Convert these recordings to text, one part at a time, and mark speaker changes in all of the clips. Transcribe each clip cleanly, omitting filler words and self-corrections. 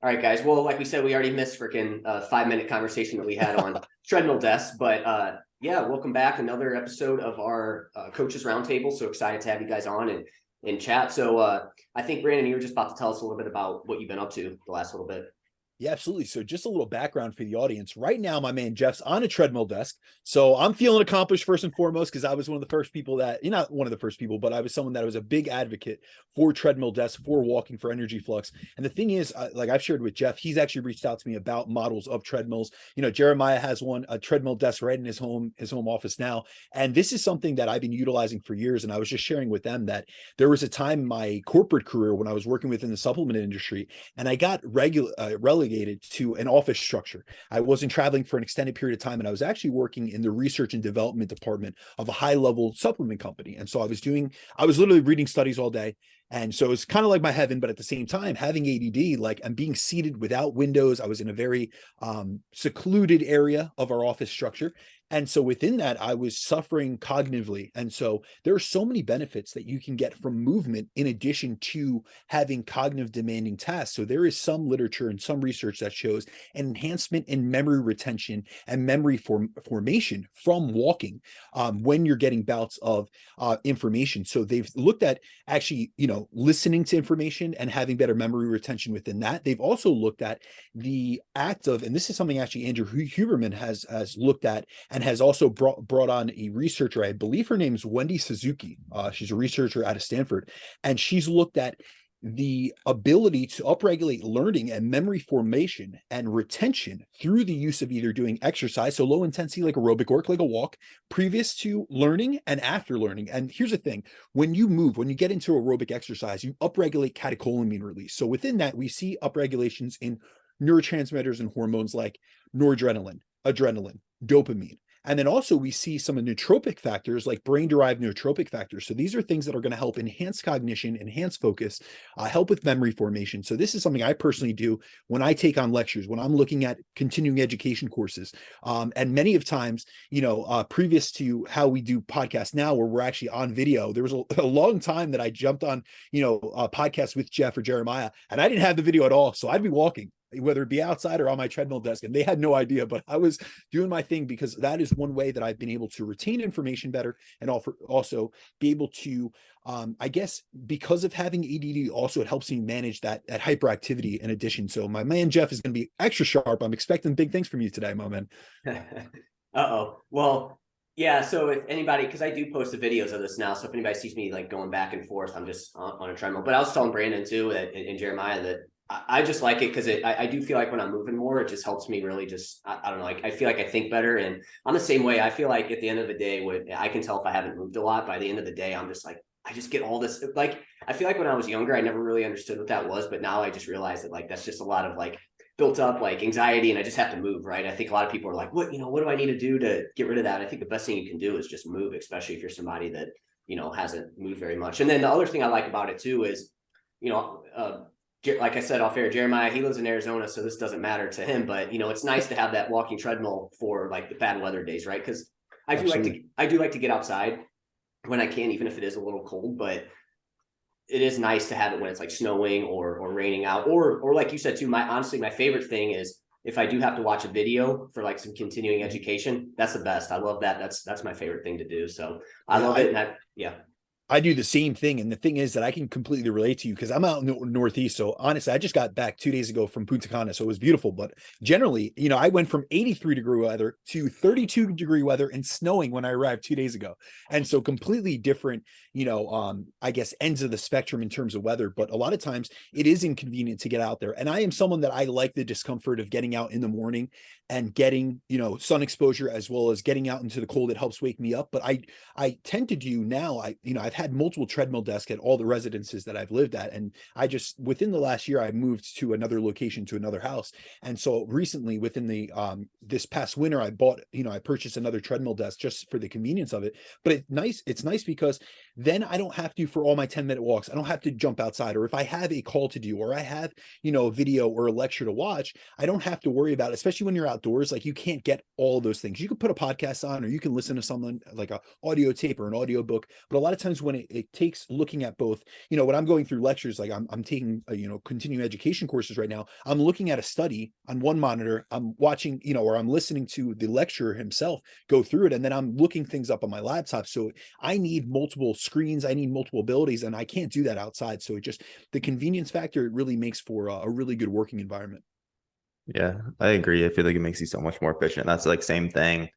Speaker 1: All right, guys. Well, like we said, we already missed freaking 5-minute conversation that we had on treadmill desks, but yeah, welcome back. Another episode of our coaches roundtable. So excited to have you guys on and chat. So I think Brandon, you were just about to tell us a little bit about what you've been up to the last little bit.
Speaker 2: Yeah, absolutely. So just a little background for the audience. Right now, my man Jeff's on a treadmill desk. So I'm feeling accomplished first and foremost, because I was one of the first people that, not one of the first people, but I was someone that was a big advocate for treadmill desks, for walking, for energy flux. And the thing is, like I've shared with Jeff, he's actually reached out to me about models of treadmills. Jeremiah has a treadmill desk right in his home office now. And this is something that I've been utilizing for years. And I was just sharing with them that there was a time in my corporate career when I was working within the supplement industry, and I got relegated to an office structure. I wasn't traveling for an extended period of time, and I was actually working in the research and development department of a high-level supplement company. And so I was literally reading studies all day. And so it's kind of like my heaven, but at the same time, having ADD, like I'm being seated without windows. I was in a very secluded area of our office structure. And so within that, I was suffering cognitively. And so there are so many benefits that you can get from movement in addition to having cognitive demanding tasks. So there is some literature and some research that shows an enhancement in memory retention and memory formation from walking when you're getting bouts of information. So they've looked at actually, listening to information and having better memory retention within that. They've also looked at the act of, and this is something actually Andrew Huberman has looked at, and has also brought on a researcher. I believe her name is Wendy Suzuki. She's a researcher out of Stanford, and she's looked at the ability to upregulate learning and memory formation and retention through the use of either doing exercise, so low intensity like aerobic work, like a walk, previous to learning and after learning. And here's the thing, when you get into aerobic exercise, you upregulate catecholamine release. So within that, we see upregulations in neurotransmitters and hormones like noradrenaline, adrenaline, dopamine. And then also we see some nootropic factors like brain-derived nootropic factors. So these are things that are going to help enhance cognition, enhance focus, help with memory formation. So this is something I personally do when I take on lectures, when I'm looking at continuing education courses. And many of times, previous to how we do podcasts now, where we're actually on video, there was a long time that I jumped on, a podcast with Jeff or Jeremiah, and I didn't have the video at all. So I'd be walking, whether it be outside or on my treadmill desk, and they had no idea, but I was doing my thing, because that is one way that I've been able to retain information better, and also be able to, I guess, because of having ADD, also it helps me manage that hyperactivity in addition. So my man Jeff is going to be extra sharp. I'm expecting big things from you today, my man.
Speaker 1: Uh-oh. Well, yeah, so if anybody, because I do post the videos of this now, so if anybody sees me like going back and forth, I'm just on a treadmill. But I was telling Brandon too and Jeremiah that I just like it because I do feel like when I'm moving more, it just helps me really just, I don't know, like I feel like I think better. And I'm the same way. I feel like at the end of the day, I can tell if I haven't moved a lot. By the end of the day, I'm just like, I just get all this, like, I feel like when I was younger, I never really understood what that was. But now I just realize that like, that's just a lot of like built up like anxiety, and I just have to move, right? I think a lot of people are like, what do I need to do to get rid of that? I think the best thing you can do is just move, especially if you're somebody that, hasn't moved very much. And then the other thing I like about it too is, like I said off air, Jeremiah, he lives in Arizona, so this doesn't matter to him. But it's nice to have that walking treadmill for like the bad weather days, right? Because I do like to get outside when I can, even if it is a little cold. But it is nice to have it when it's like snowing or raining out, or like you said too. Honestly, my favorite thing is if I do have to watch a video for like some continuing education. That's the best. I love that. That's my favorite thing to do. So I love it. And
Speaker 2: I do the same thing. And the thing is that I can completely relate to you, because I'm out in the Northeast. So honestly, I just got back 2 days ago from Punta Cana. So it was beautiful. But generally, I went from 83-degree weather to 32-degree weather and snowing when I arrived 2 days ago. And so completely different, I guess, ends of the spectrum in terms of weather. But a lot of times it is inconvenient to get out there. And I am someone that I like the discomfort of getting out in the morning and getting, sun exposure, as well as getting out into the cold. It helps wake me up. But I tend to do now, I've had multiple treadmill desks at all the residences that I've lived at. And within the last year, I moved to another location, to another house. And so recently, within the, this past winter, I purchased another treadmill desk just for the convenience of it. But it's nice because then I don't have to, for all my 10-minute walks, I don't have to jump outside. Or if I have a call to do, or I have, a video or a lecture to watch, I don't have to worry about it, especially when you're outdoors. Like, you can't get all those things. You can put a podcast on, or you can listen to someone like a audio tape or an audio book. But a lot of times when it takes looking at both, when I'm going through lectures, like I'm taking, continuing education courses right now, I'm looking at a study on one monitor, I'm watching, or I'm listening to the lecturer himself go through it, and then I'm looking things up on my laptop. So I need multiple screens, I need multiple abilities, and I can't do that outside. So the convenience factor, it really makes for a really good working environment.
Speaker 3: Yeah, I agree. I feel like it makes you so much more efficient. That's like same thing.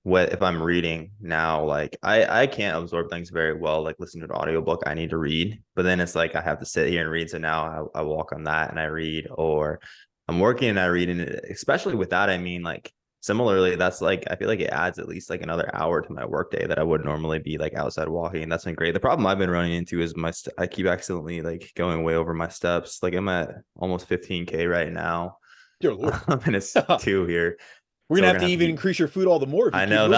Speaker 3: What if I'm reading now, like I can't absorb things very well, like listen to an audiobook, I need to read, but then it's like I have to sit here and read. So now I walk on that and I read, or I'm working and I read. And especially with that, I mean, like similarly, that's like I feel like it adds at least like another hour to my workday that I would normally be like outside walking. And that's been great. The problem I've been running into is I keep accidentally like going way over my steps. Like I'm at almost 15K right now.
Speaker 2: Dear Lord.
Speaker 3: And it's two here.
Speaker 2: We're
Speaker 3: So
Speaker 2: gonna have to even increase your food all the more if you
Speaker 3: I
Speaker 2: keep
Speaker 3: know
Speaker 2: moving.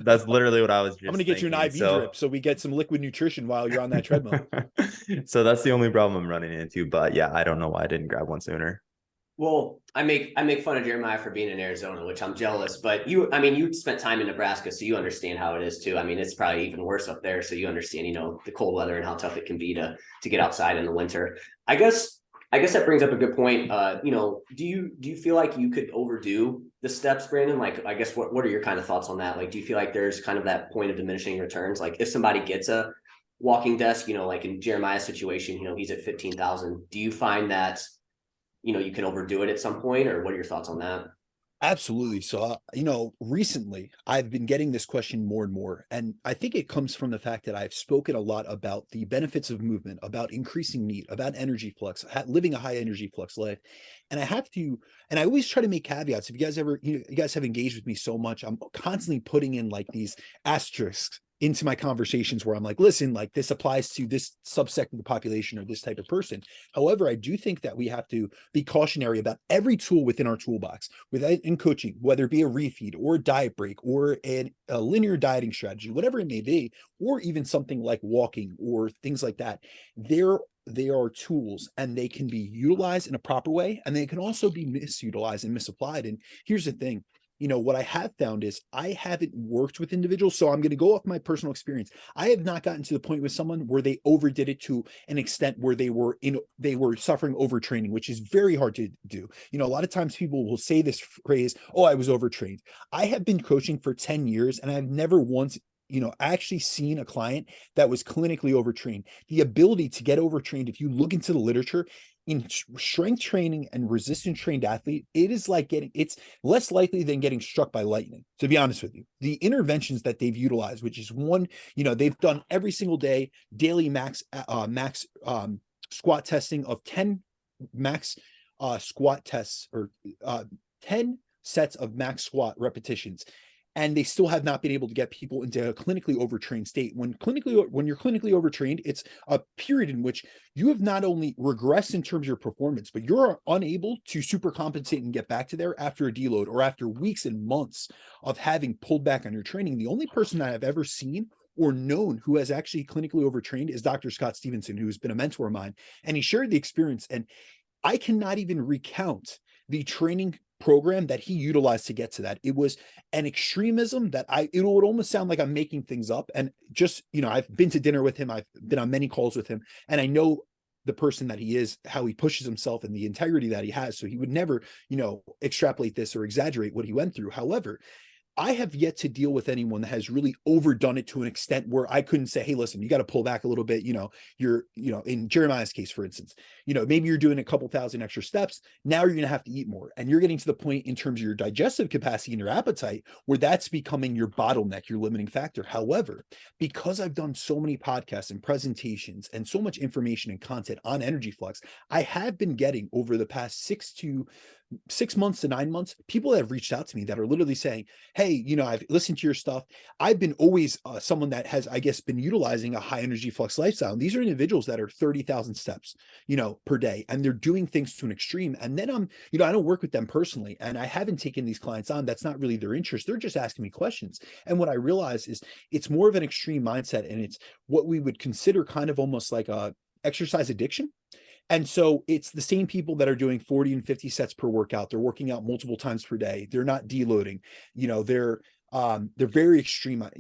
Speaker 3: that's literally what I was just
Speaker 2: I'm gonna get you an
Speaker 3: thinking.
Speaker 2: IV drip so we get some liquid nutrition while you're on that treadmill.
Speaker 3: So that's the only problem I'm running into. But yeah, I don't know why I didn't grab one sooner.
Speaker 1: Well, I make fun of Jeremiah for being in Arizona, which I'm jealous. But you spent time in Nebraska, so you understand how it is too. I mean, it's probably even worse up there, so you understand, the cold weather and how tough it can be to get outside in the winter. I guess that brings up a good point. Do you feel like you could overdo the steps, Brandon? Like, I guess what are your kind of thoughts on that? Like, do you feel like there's kind of that point of diminishing returns? Like, if somebody gets a walking desk, like in Jeremiah's situation, he's at 15,000. Do you find that you can overdo it at some point, or what are your thoughts on that?
Speaker 2: Absolutely. So, recently I've been getting this question more and more. And I think it comes from the fact that I've spoken a lot about the benefits of movement, about increasing NEAT, about energy flux, living a high energy flux life. And I always try to make caveats. If you guys ever, you guys have engaged with me so much, I'm constantly putting in like these asterisks into my conversations where I'm like, listen, like this applies to this subsect of the population or this type of person. However, I do think that we have to be cautionary about every tool within our toolbox in coaching, whether it be a refeed or a diet break or a linear dieting strategy, whatever it may be, or even something like walking or things like that. They are tools, and they can be utilized in a proper way, and they can also be misutilized and misapplied. And here's the thing. What I have found is I haven't worked with individuals. So I'm going to go off my personal experience. I have not gotten to the point with someone where they overdid it to an extent where they were suffering overtraining, which is very hard to do. A lot of times people will say this phrase, oh, I was overtrained. I have been coaching for 10 years and I've never once actually seen a client that was clinically overtrained. The ability to get overtrained, if you look into the literature, in strength training and resistance trained athlete, it's less likely than getting struck by lightning, to be honest with you. The interventions that they've utilized, which is one, they've done every single day, daily max squat testing of 10 max squat tests, or 10 sets of max squat repetitions. And they still have not been able to get people into a clinically overtrained state. When you're clinically overtrained, it's a period in which you have not only regressed in terms of your performance, but you're unable to super compensate and get back to there after a deload or after weeks and months of having pulled back on your training. The only person that I've ever seen or known who has actually clinically overtrained is Dr. Scott Stevenson, who's been a mentor of mine. And he shared the experience. And I cannot even recount the training program that he utilized to get to that. It was an extremism that it would almost sound like I'm making things up. And just, I've been to dinner with him. I've been on many calls with him, and I know the person that he is, how he pushes himself, and the integrity that he has. So he would never, extrapolate this or exaggerate what he went through. However, I have yet to deal with anyone that has really overdone it to an extent where I couldn't say, hey, listen, you got to pull back a little bit. You're, in Jeremiah's case, for instance, maybe you're doing a couple thousand extra steps. Now you're going to have to eat more. And you're getting to the point in terms of your digestive capacity and your appetite where that's becoming your bottleneck, your limiting factor. However, because I've done so many podcasts and presentations and so much information and content on energy flux, I have been getting over the past 6 to 6 months to 9 months, people that have reached out to me that are literally saying, hey, I've listened to your stuff. I've been always someone that has, I guess, been utilizing a high energy flux lifestyle. And these are individuals that are 30,000 steps, per day, and they're doing things to an extreme. And then I don't work with them personally, and I haven't taken these clients on. That's not really their interest. They're just asking me questions. And what I realize is it's more of an extreme mindset, and it's what we would consider kind of almost like a exercise addiction. And so it's the same people that are doing 40 and 50 sets per workout. They're working out multiple times per day. They're not deloading. They're very extreme. I'm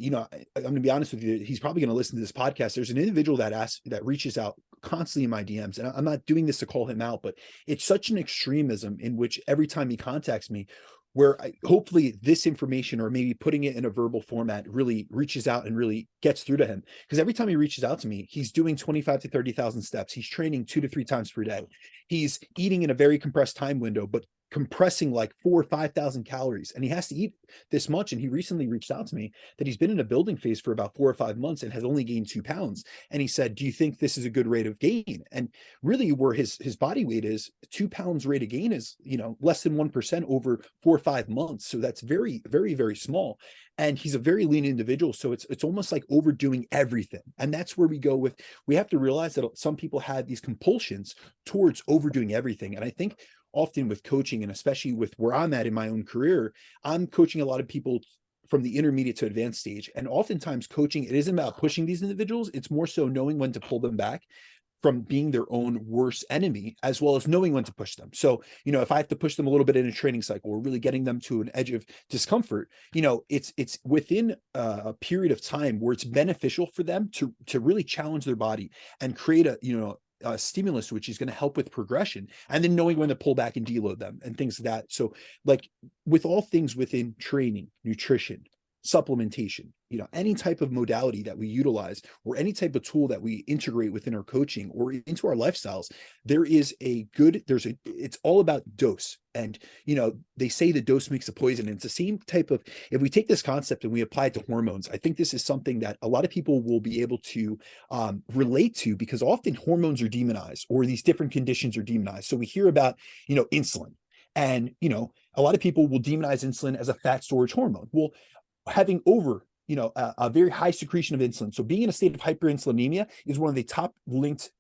Speaker 2: going to be honest with you. He's probably going to listen to this podcast. There's an individual that reaches out constantly in my DMs, and I'm not doing this to call him out, but it's such an extremism in which every time he contacts me, where hopefully this information, or maybe putting it in a verbal format, really reaches out and really gets through to him. Because every time he reaches out to me, he's doing 25 to 30,000 steps. He's training 2 to 3 times per day. He's eating in a very compressed time window, but compressing like 4,000 or 5,000 calories, and he has to eat this much. And he recently reached out to me that he's been in a building phase for about 4 or 5 months and has only gained 2 pounds. And he said, do you think this is a good rate of gain? And really, where his body weight is, 2 pounds rate of gain is less than 1% over 4 or 5 months. So that's very, very, very small. And he's a very lean individual. So it's almost like overdoing everything. And that's where we have to realize that some people have these compulsions towards overdoing everything. And I think often with coaching, and especially with where I'm at in my own career, I'm coaching a lot of people from the intermediate to advanced stage. And oftentimes coaching, it isn't about pushing these individuals. It's more so knowing when to pull them back from being their own worst enemy, as well as knowing when to push them. So, if I have to push them a little bit in a training cycle, or really getting them to an edge of discomfort, it's within a period of time where it's beneficial for them to really challenge their body and create a stimulus, which is going to help with progression, and then knowing when to pull back and deload them and things like that. So like with all things within training, nutrition, supplementation, any type of modality that we utilize, or any type of tool that we integrate within our coaching or into our lifestyles, it's all about dose. And, they say the dose makes a poison. And it's the same type of, if we take this concept and we apply it to hormones, I think this is something that a lot of people will be able to relate to, because often hormones are demonized, or these different conditions are demonized. So we hear about, insulin, and, a lot of people will demonize insulin as a fat storage hormone. Well, having over a very high secretion of insulin, so being in a state of hyperinsulinemia, is one of the top linked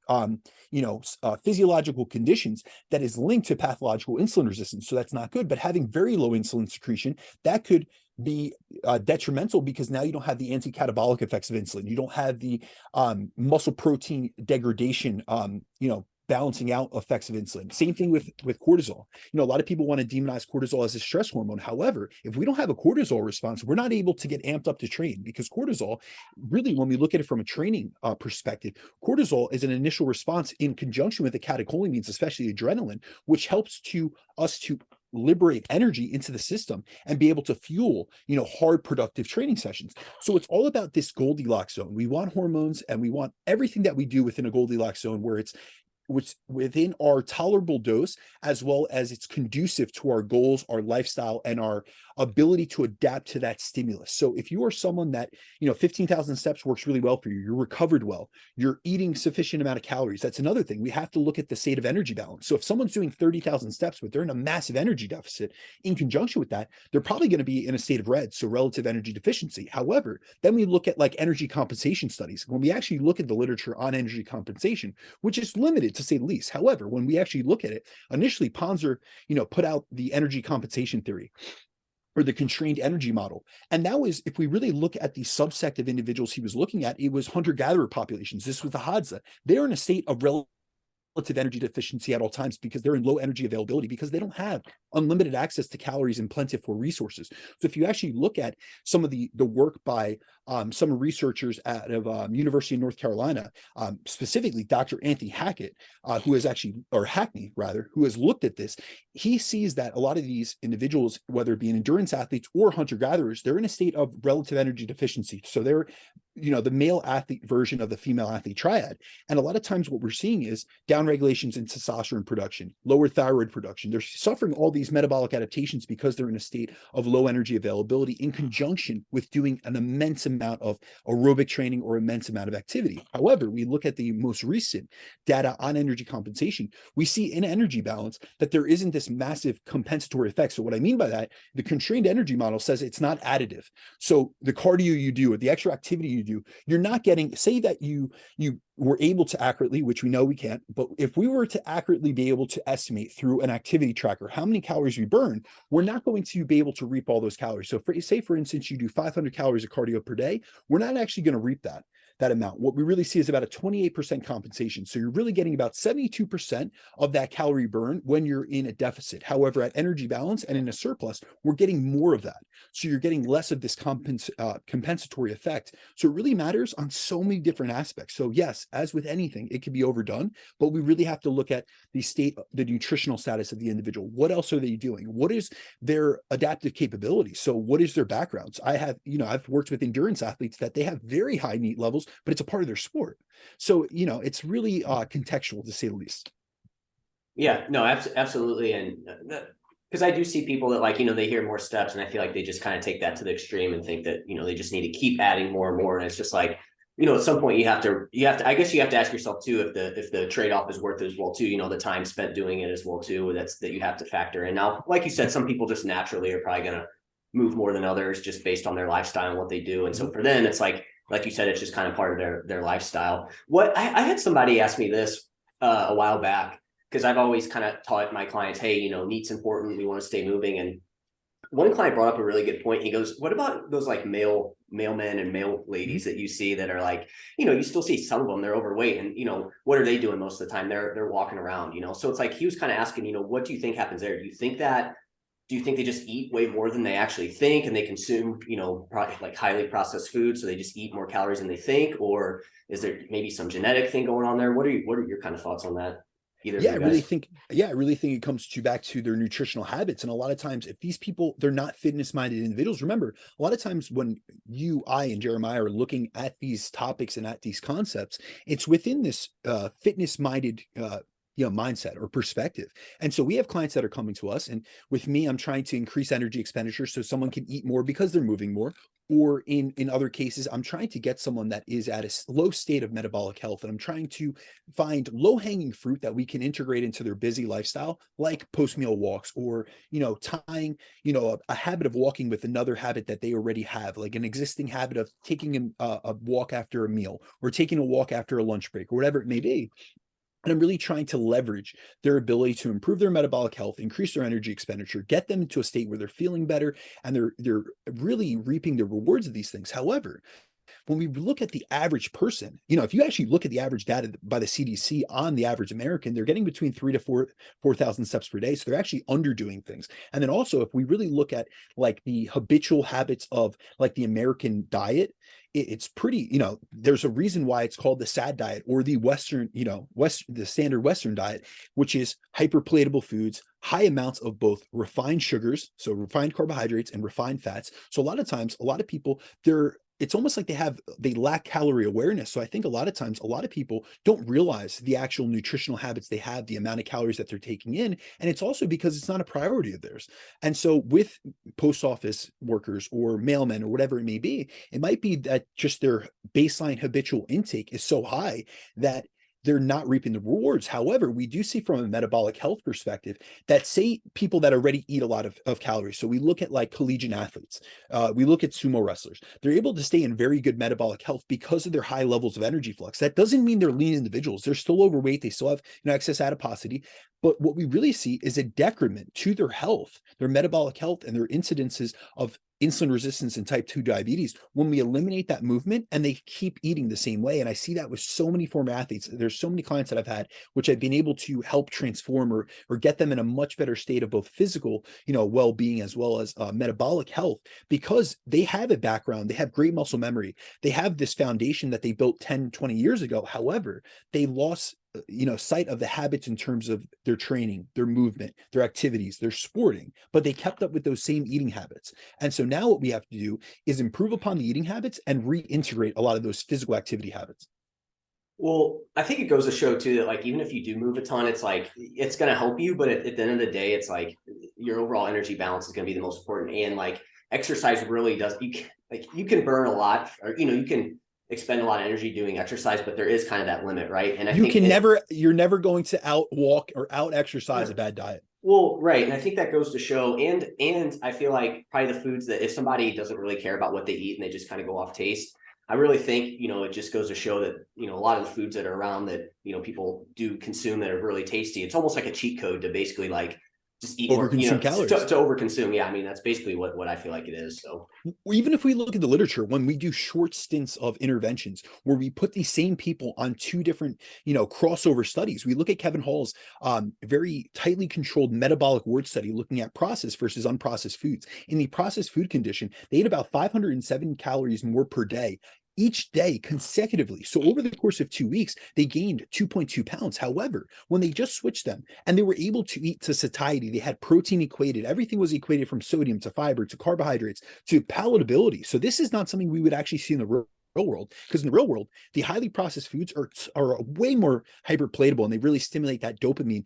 Speaker 2: physiological conditions that is linked to pathological insulin resistance. So that's not good. But having very low insulin secretion, that could be detrimental, because now you don't have the anti-catabolic effects of insulin. You don't have the muscle protein degradation, balancing out effects of insulin. Same thing with cortisol. A lot of people want to demonize cortisol as a stress hormone. However, if we don't have a cortisol response, we're not able to get amped up to train, because cortisol, really, when we look at it from a training perspective, cortisol is an initial response in conjunction with the catecholamines, especially adrenaline, which helps us to liberate energy into the system and be able to fuel, hard, productive training sessions. So it's all about this Goldilocks zone. We want hormones, and we want everything that we do within a Goldilocks zone, where it's within our tolerable dose, as well as it's conducive to our goals, our lifestyle, and our ability to adapt to that stimulus. So if you are someone that, 15,000 steps works really well for you, you're recovered well, you're eating sufficient amount of calories. That's another thing. We have to look at the state of energy balance. So if someone's doing 30,000 steps, but they're in a massive energy deficit, in conjunction with that, they're probably going to be in a state of red, so relative energy deficiency. However, then we look at like energy compensation studies. When we actually look at the literature on energy compensation, which is limited to say the least. However, when we actually look at it, initially Ponzer, put out the energy compensation theory, or the constrained energy model. And that was, if we really look at the subsect of individuals he was looking at, it was hunter-gatherer populations. This was the Hadza. They're in a state of relative energy deficiency at all times, because they're in low energy availability, because they don't have unlimited access to calories and plentiful resources. So if you actually look at some of the work by some researchers out of University of North Carolina, specifically Dr. Anthony Hackett, who has actually, or Hackney rather, who has looked at this, he sees that a lot of these individuals, whether it be endurance athletes or hunter-gatherers, they're in a state of relative energy deficiency. So they're, the male athlete version of the female athlete triad. And a lot of times what we're seeing is down downregulations in testosterone production, lower thyroid production. They're suffering all these metabolic adaptations because they're in a state of low energy availability in conjunction with doing an immense amount of aerobic training or immense amount of activity. However, we look at the most recent data on energy compensation, we see in energy balance that there isn't this massive compensatory effect. So what I mean by that, the constrained energy model says it's not additive. So the cardio you do or the extra activity you do, you're not getting, say that you were able to accurately, which we know we can't, but if we were to accurately be able to estimate through an activity tracker how many calories we burn, we're not going to be able to reap all those calories. So say, for instance, you do 500 calories of cardio per day, we're not actually going to reap that amount. What we really see is about a 28% compensation. So you're really getting about 72% of that calorie burn when you're in a deficit. However, at energy balance and in a surplus, we're getting more of that. So you're getting less of this compensatory effect. So it really matters on so many different aspects. So yes, as with anything, it can be overdone, but we really have to look at the nutritional status of the individual. What else are they doing? What is their adaptive capability? So what is their backgrounds? I've worked with endurance athletes that they have very high NEAT levels, but it's a part of their sport. So, it's really contextual to say the least.
Speaker 1: Yeah, no, absolutely. And because I do see people that they hear more steps and I feel like they just kind of take that to the extreme and think that, they just need to keep adding more and more. And it's just like, at some point you have to, I guess you have to ask yourself too, if the trade-off is worth it as well too, the time spent doing it as well too, that you have to factor in. Now, like you said, some people just naturally are probably going to move more than others just based on their lifestyle and what they do. And so for them, it's like you said, it's just kind of part of their lifestyle. What I had somebody ask me this a while back, because I've always kind of taught my clients, hey, NEAT's important. We want to stay moving. And one client brought up a really good point. He goes, what about those mailmen and mail ladies that you see that are like, you still see some of them, they're overweight and, what are they doing most of the time? They're walking around, so it's like, he was kind of asking, what do you think happens there? Do you think they just eat way more than they actually think and they consume, like highly processed food, so they just eat more calories than they think? Or is there maybe some genetic thing going on there? What are your kind of thoughts on that?
Speaker 2: I really think it comes back to their nutritional habits. And a lot of times, if these people, they're not fitness-minded individuals, remember, a lot of times when I, and Jeremiah are looking at these topics and at these concepts, it's within this fitness-minded mindset or perspective. And so we have clients that are coming to us, and with me, I'm trying to increase energy expenditure so someone can eat more because they're moving more. Or in other cases, I'm trying to get someone that is at a low state of metabolic health, and I'm trying to find low-hanging fruit that we can integrate into their busy lifestyle, like post-meal walks, or tying a habit of walking with another habit that they already have, like an existing habit of taking a walk after a meal, or taking a walk after a lunch break, or whatever it may be. And I'm really trying to leverage their ability to improve their metabolic health, increase their energy expenditure, get them into a state where they're feeling better and they're really reaping the rewards of these things. However, when we look at the average person, if you actually look at the average data by the CDC on the average American, they're getting between 3,000 to 4,000 steps per day. So they're actually underdoing things. And then also, if we really look at like the habitual habits of like the American diet, it's pretty, there's a reason why it's called the SAD diet, or the Western, the standard Western diet, which is hyperpalatable foods, high amounts of both refined sugars, so refined carbohydrates, and refined fats. So a lot of times, a lot of people, it's almost like they lack calorie awareness. So I think a lot of times, a lot of people don't realize the actual nutritional habits they have, the amount of calories that they're taking in. And it's also because it's not a priority of theirs. And so with post office workers or mailmen or whatever it may be, it might be that just their baseline habitual intake is so high that they're not reaping the rewards. However, we do see from a metabolic health perspective that, say, people that already eat a lot of calories. So we look at like collegiate athletes, we look at sumo wrestlers. They're able to stay in very good metabolic health because of their high levels of energy flux. That doesn't mean they're lean individuals. They're still overweight. They still have excess adiposity. But what we really see is a decrement to their health, their metabolic health, and their incidences of insulin resistance and type 2 diabetes when we eliminate that movement and they keep eating the same way. And I see that with so many former athletes. There's so many clients that I've had, which I've been able to help transform or get them in a much better state of both physical, well-being, as well as metabolic health, because they have a background, they have great muscle memory, they have this foundation that they built 10, 20 years ago. However, they lost sight of the habits in terms of their training, their movement, their activities, their sporting, but they kept up with those same eating habits. And so now what we have to do is improve upon the eating habits and reintegrate a lot of those physical activity habits.
Speaker 1: Well, I think it goes to show too that like even if you do move a ton, it's like it's going to help you, but at the end of the day, it's like your overall energy balance is going to be the most important. And like exercise really does you can burn a lot, or you can expend a lot of energy doing exercise, but there is kind of that limit, right? And I think
Speaker 2: You're never going to out walk or out exercise a bad diet.
Speaker 1: well, right, and I think that goes to show, and I feel like probably the foods that if somebody doesn't really care about what they eat and they just kind of go off taste, I really think it just goes to show that a lot of the foods that are around that people do consume that are really tasty. It's almost like a cheat code to basically like just eat more,
Speaker 2: Overconsume
Speaker 1: to
Speaker 2: calories.
Speaker 1: overconsume. Yeah, I mean that's basically what I feel like it is. So
Speaker 2: Even if we look at the literature, when we do short stints of interventions where we put these same people on two different, crossover studies, we look at Kevin Hall's very tightly controlled metabolic ward study looking at processed versus unprocessed foods. In the processed food condition, they ate about 507 calories more per day each day consecutively. So over the course of 2 weeks, they gained 2.2 pounds. However, when they just switched them and they were able to eat to satiety, they had protein equated. Everything was equated from sodium to fiber to carbohydrates to palatability. So this is not something we would actually see in the real world, because in the real world, the highly processed foods are way more hyperpalatable and they really stimulate that dopamine,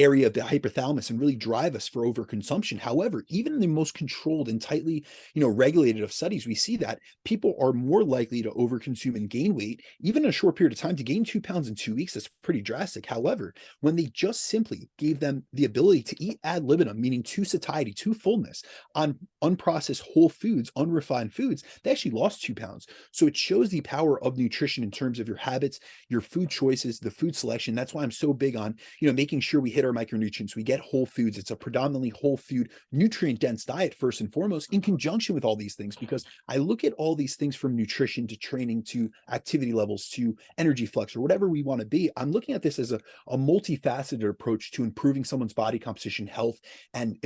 Speaker 2: area of the hypothalamus and really drive us for overconsumption. However, even in the most controlled and tightly, regulated of studies, we see that people are more likely to overconsume and gain weight, even in a short period of time. To gain 2 pounds in 2 weeks, that's pretty drastic. However, when they just simply gave them the ability to eat ad libitum, meaning to satiety, to fullness, on unprocessed whole foods, unrefined foods, they actually lost 2 pounds. So it shows the power of nutrition in terms of your habits, your food choices, the food selection. That's why I'm so big on, making sure we hit our micronutrients, we get whole foods. It's a predominantly whole food, nutrient dense diet, first and foremost, in conjunction with all these things, because I look at all these things from nutrition to training to activity levels to energy flex or whatever we want to be. I'm looking at this as a multifaceted approach to improving someone's body composition, health, and,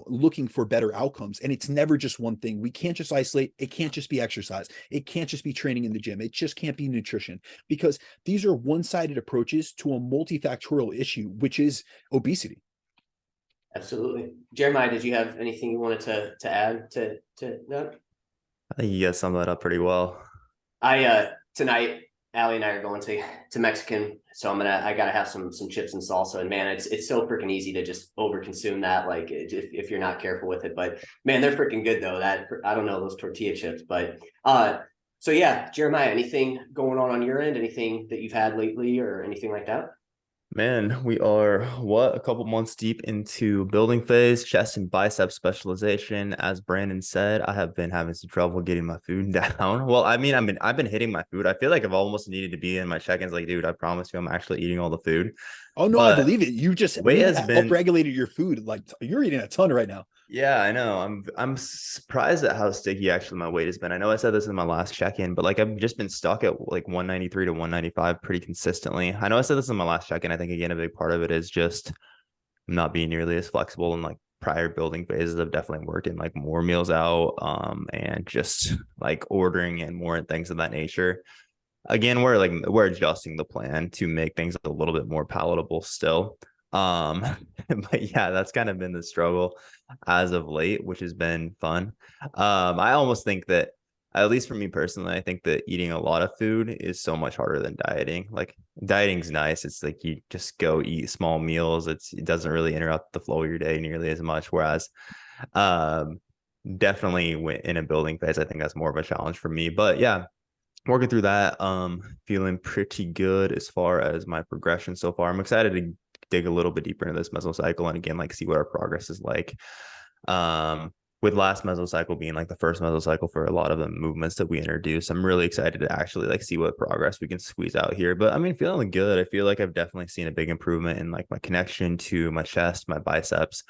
Speaker 2: looking for better outcomes. And it's never just one thing. We can't just isolate. It can't just be exercise. It can't just be training in the gym. It just can't be nutrition, because these are one-sided approaches to a multifactorial issue, which is obesity.
Speaker 1: absolutely, Jeremiah, did you have anything you wanted to add to that?
Speaker 3: I think you guys summed that up pretty well.
Speaker 1: Tonight Allie and I are going to Mexican, so I gotta have some chips and salsa, and man, it's so freaking easy to just overconsume that, like if you're not careful with it. But man, they're freaking good though. That I don't know those tortilla chips, but so yeah, Jeremiah, anything going on your end? Anything that you've had lately or anything like that?
Speaker 3: Man, we are a couple months deep into building phase, chest and bicep specialization. As Brandon said, I have been having some trouble getting my food down. Well, I mean, I've been hitting my food. I feel like I've almost needed to be in my check-ins like, dude, I promise you I'm actually eating all the food.
Speaker 2: Oh no, I
Speaker 3: But
Speaker 2: believe it. You
Speaker 3: weight has been
Speaker 2: upregulated your food. Like you're eating a ton right now.
Speaker 3: Yeah, I know. I'm surprised at how sticky actually my weight has been. I know I said this in my last check-in, but like I've just been stuck at like 193 to 195 pretty consistently. I know I said this in my last check-in. I think again a big part of it is just not being nearly as flexible in like prior building phases. I've definitely worked in like more meals out, and just like ordering and more and things of that nature. Again, we're adjusting the plan to make things a little bit more palatable still. Um, but yeah, that's kind of been the struggle as of late, which has been fun. I almost think that, at least for me personally, I think that eating a lot of food is so much harder than dieting. Like dieting's nice. It's like you just go eat small meals. It doesn't really interrupt the flow of your day nearly as much. Whereas, um, definitely in a building phase, I think that's more of a challenge for me. But yeah, working through that, feeling pretty good as far as my progression so far. I'm excited to dig a little bit deeper into this mesocycle and again, like see what our progress is like. With last mesocycle being like the first mesocycle for a lot of the movements that we introduced, I'm really excited to actually like see what progress we can squeeze out here. But I mean, feeling good. I feel like I've definitely seen a big improvement in like my connection to my chest, my biceps,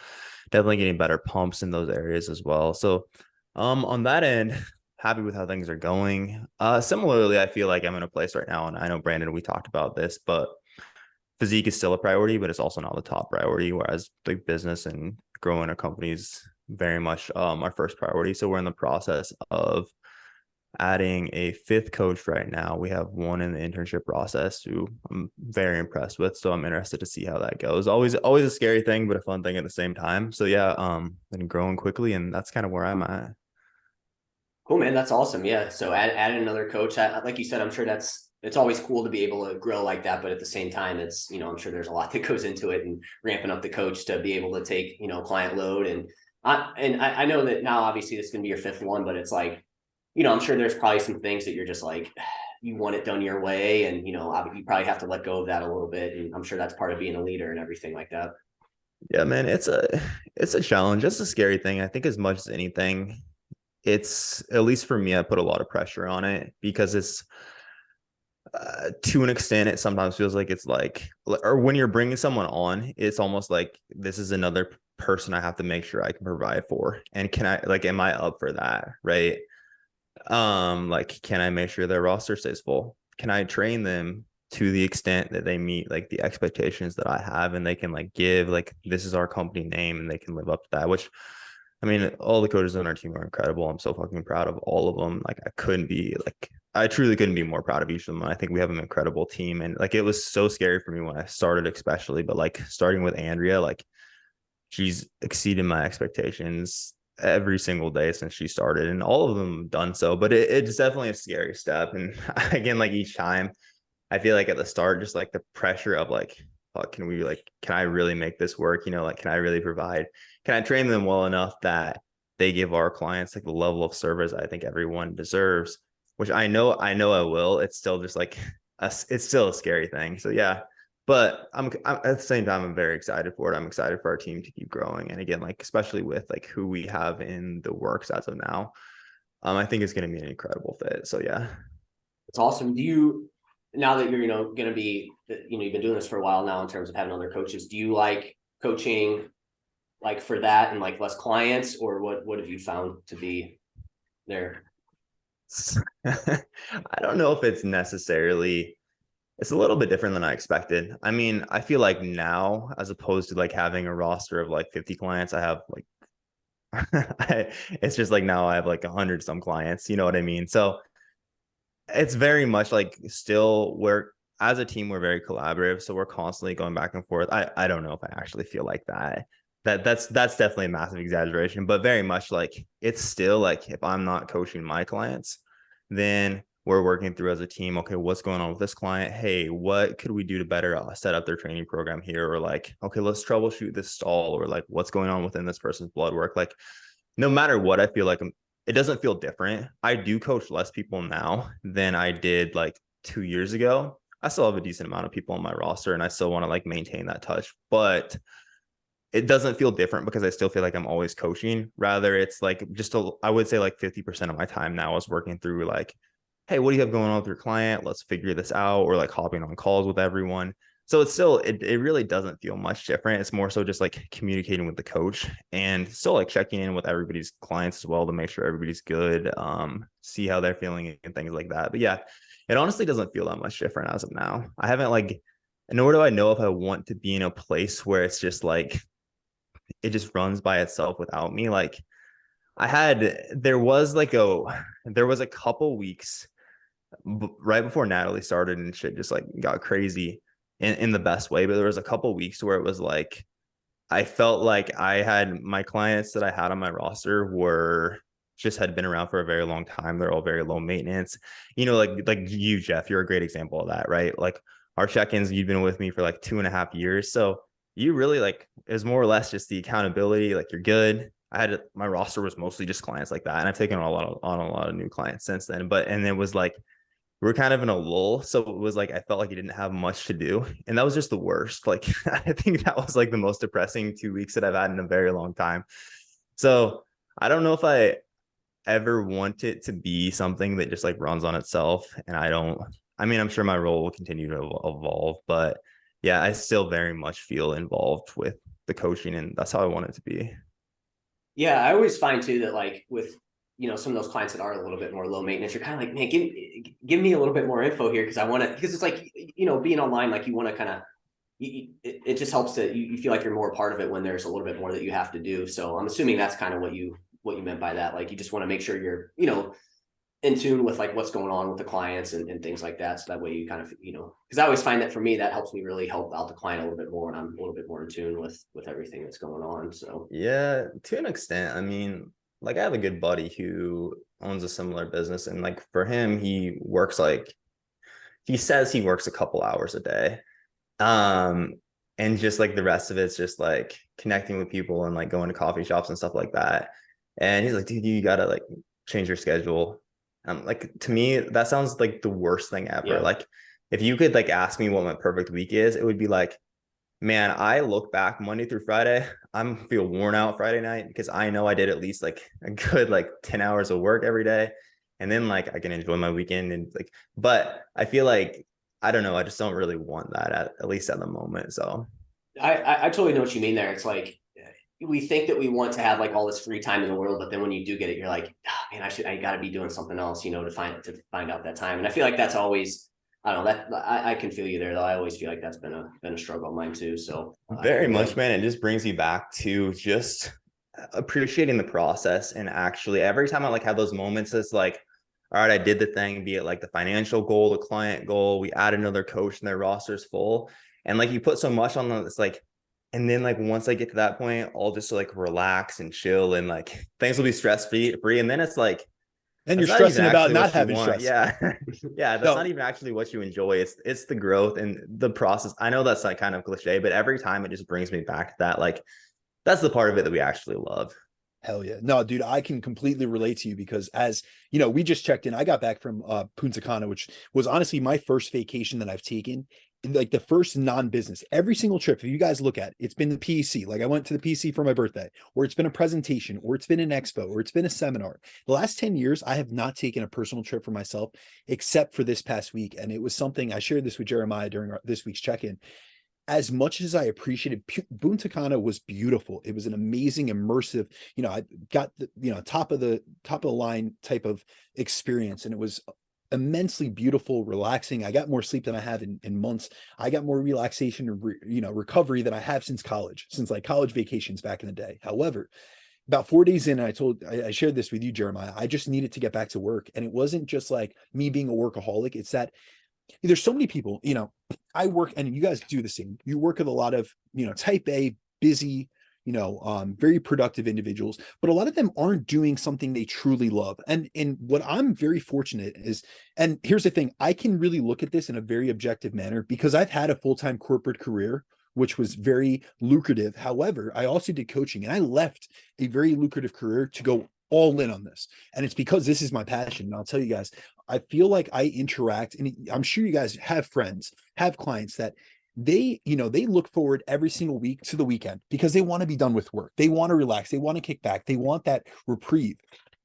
Speaker 3: definitely getting better pumps in those areas as well. So on that end, happy with how things are going. Similarly, I feel like I'm in a place right now, and I know Brandon, we talked about this, but physique is still a priority, but it's also not the top priority. Whereas the business and growing a company is very much our first priority. So we're in the process of adding a fifth coach right now. We have one in the internship process who I'm very impressed with. So I'm interested to see how that goes. Always a scary thing, but a fun thing at the same time. So yeah, been growing quickly, and that's kind of where I'm at.
Speaker 1: Cool, man. That's awesome. Yeah. So add another coach. Like you said, I'm sure that's it's always cool to be able to grow like that. But at the same time, it's, I'm sure there's a lot that goes into it, and ramping up the coach to be able to take, client load. And I know that now, obviously this is going to be your fifth one, but it's like, I'm sure there's probably some things that you're just like, you want it done your way. And, you probably have to let go of that a little bit. And I'm sure that's part of being a leader and everything like that.
Speaker 3: Yeah, man, it's a challenge. It's a scary thing. I think as much as anything, it's, at least for me, I put a lot of pressure on it because it's to an extent, it sometimes feels like it's like, or when you're bringing someone on, it's almost like this is another person I have to make sure I can provide for. And can I, like, am I up for that? Right. Like, can I make sure their roster stays full? Can I train them to the extent that they meet like the expectations that I have, and they can like give, like, this is our company name, and they can live up to that, which, I mean, all the coaches on our team are incredible. I'm so fucking proud of all of them. Like, I truly couldn't be more proud of each of them. I think we have an incredible team. And like, it was so scary for me when I started, especially, but like starting with Andrea, like, she's exceeded my expectations every single day since she started, and all of them have done so. But it's definitely a scary step. And again, like, each time I feel like at the start, just like the pressure of like, fuck, can I really make this work? Like, can I really provide? Can I train them well enough that they give our clients like the level of service I think everyone deserves? Which I know I will. It's still just like it's still a scary thing. So yeah, but I'm at the same time, I'm very excited for it. I'm excited for our team to keep growing. And again, like, especially with like who we have in the works as of now, I think it's going to be an incredible fit. So yeah.
Speaker 1: It's awesome. Now that you're, going to be, you've been doing this for a while now in terms of having other coaches, do you like coaching like for that and like less clients, or what have you found to be there?
Speaker 3: I don't know if it's necessarily, it's a little bit different than I expected. I mean, I feel like now, as opposed to like having a roster of like 50 clients, I have like, it's just like now I have like 100 some clients, you know what I mean? So it's very much like, still, we're, as a team, we're very collaborative. So we're constantly going back and forth. I don't know if I actually feel like that. That's definitely a massive exaggeration, but very much like, it's still like, if I'm not coaching my clients, then we're working through as a team. Okay, what's going on with this client? Hey, what could we do to better set up their training program here? Or like, okay, let's troubleshoot this stall, or like, what's going on within this person's blood work? Like, no matter what, I feel like it doesn't feel different. I do coach less people now than I did like 2 years ago. I still have a decent amount of people on my roster, and I still want to like maintain that touch, but it doesn't feel different because I still feel like I'm always coaching. Rather, it's like I would say like 50% of my time now is working through like, hey, what do you have going on with your client? Let's figure this out. Or like hopping on calls with everyone. So it's still, it really doesn't feel much different. It's more so just like communicating with the coach, and still like checking in with everybody's clients as well to make sure everybody's good, see how they're feeling and things like that. But yeah, it honestly doesn't feel that much different as of now. I haven't like, nor do I know if I want to be in a place where it's just like, it just runs by itself without me. Like, there was a couple weeks right before Natalie started and shit just like got crazy in the best way. But there was a couple weeks where it was like, I felt like I had my clients that I had on my roster had been around for a very long time. They're all very low maintenance, like you, Jeff, you're a great example of that, right? Like, our check-ins, you've been with me for like 2.5 years. So you really like, is more or less just the accountability. Like, you're good. My roster was mostly just clients like that. And I've taken on a lot of new clients since then, and it was like, we were kind of in a lull. So it was like, I felt like you didn't have much to do. And that was just the worst. Like, I think that was like the most depressing 2 weeks that I've had in a very long time. So I don't know if I ever want it to be something that just like runs on itself. And I mean, I'm sure my role will continue to evolve, but yeah, I still very much feel involved with the coaching, and that's how I want it to be.
Speaker 1: Yeah, I always find too that like with, some of those clients that are a little bit more low maintenance, you're kind of like, man, give me a little bit more info here, because I want to, because it's like, being online, like you want to kind of, it just helps that you feel like you're more a part of it when there's a little bit more that you have to do. So I'm assuming that's kind of what you meant by that. Like, you just want to make sure you're, in tune with like what's going on with the clients and things like that. So that way you kind of, because I always find that for me, that helps me really help out the client a little bit more, and I'm a little bit more in tune with everything that's going on. So
Speaker 3: yeah, to an extent. I mean, like, I have a good buddy who owns a similar business, and like for him, he works like, he says he works a couple hours a day. Um, and just like the rest of it's just like connecting with people and like going to coffee shops and stuff like that. And he's like, dude, you gotta like change your schedule. Like to me, that sounds like the worst thing ever.
Speaker 1: Yeah.
Speaker 3: Like if you could like ask me what my perfect week is, it would be like, man, I look back Monday through Friday, I'm feel worn out Friday night because I know I did at least like a good like 10 hours of work every day. And then like I can enjoy my weekend and like, but I feel like I don't know, I just don't really want that at least at the moment. So
Speaker 1: I totally know what you mean there. It's like we think that we want to have like all this free time in the world, but then when you do get it, you're like, oh, man, I got to be doing something else, you know, to find out that time. And I feel like that's always, I don't know, that I can feel you there though. I always feel like that's been a struggle of mine too. So
Speaker 3: very much, man, it just brings me back to just appreciating the process. And actually every time I like have those moments, it's like, all right, I did the thing, be it like the financial goal, the client goal, we add another coach and their roster's full. And like you put so much on them, it's like, and then like once I get to that point, I'll just like relax and chill and like things will be stress free. And then it's like,
Speaker 2: And
Speaker 3: that's
Speaker 2: you're
Speaker 3: not even
Speaker 2: stressing about
Speaker 3: actually
Speaker 2: not
Speaker 3: what you
Speaker 2: having
Speaker 3: want.
Speaker 2: stress.
Speaker 3: Yeah. Yeah. That's
Speaker 2: No,
Speaker 3: not even actually what you enjoy. It's the growth and the process. I know that's like kind of cliche, but every time it just brings me back to that. Like that's the part of it that we actually love.
Speaker 2: hell yeah. No, dude, I can completely relate to you because as you know, we just checked in. I got back from Punta Cana, which was honestly my first vacation that I've taken. Like the first non-business. Every single trip, if you guys look at it, it's been the PEC. Like I went to the PEC for my birthday, or it's been a presentation, or it's been an expo, or it's been a seminar. The last 10 years, I have not taken a personal trip for myself except for this past week. And it was something I shared this with Jeremiah during this week's check-in. As much as I appreciated, Punta Cana was beautiful. It was an amazing, immersive, you know, I got the, you know, top of the line type of experience. And it was immensely beautiful, relaxing. I got more sleep than I have in months. I got more relaxation and, you know, recovery than I have since college, since like college vacations back in the day. However, about 4 days in, I shared this with you, Jeremiah. I just needed to get back to work. And it wasn't just like me being a workaholic. It's that there's so many people, you know, I work and you guys do the same. You work with a lot of, you know, type A, busy, you know, very productive individuals, but a lot of them aren't doing something they truly love. And what I'm very fortunate is, and here's the thing, I can really look at this in a very objective manner because I've had a full-time corporate career, which was very lucrative. However, I also did coaching and I left a very lucrative career to go all in on this. And it's because this is my passion. And I'll tell you guys, I feel like I interact, and I'm sure you guys have friends, have clients that they, you know, they look forward every single week to the weekend because they want to be done with work. They want to relax. They want to kick back. They want that reprieve.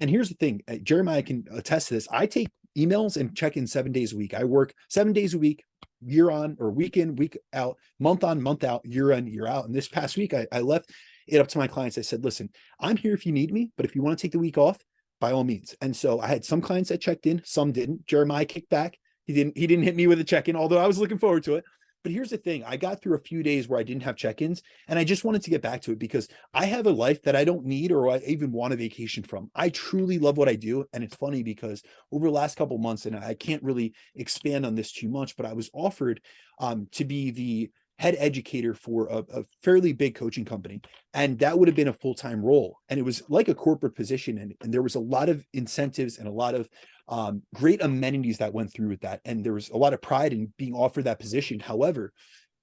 Speaker 2: And here's the thing, Jeremiah can attest to this. I take emails and check in 7 days a week. I work 7 days a week, year on or week in, week out, month on, month out, year in, year out. And this past week, I left it up to my clients. I said, listen, I'm here if you need me, but if you want to take the week off, by all means. And so I had some clients that checked in, some didn't. Jeremiah kicked back. He didn't hit me with a check-in, although I was looking forward to it. But here's the thing, I got through a few days where I didn't have check-ins, and I just wanted to get back to it because I have a life that I don't need or I even want a vacation from. I truly love what I do. And it's funny because over the last couple of months, and I can't really expand on this too much, but I was offered to be the head educator for a fairly big coaching company. And that would have been a full-time role. And it was like a corporate position. And there was a lot of incentives and a lot of great amenities that went through with that. And there was a lot of pride in being offered that position. However,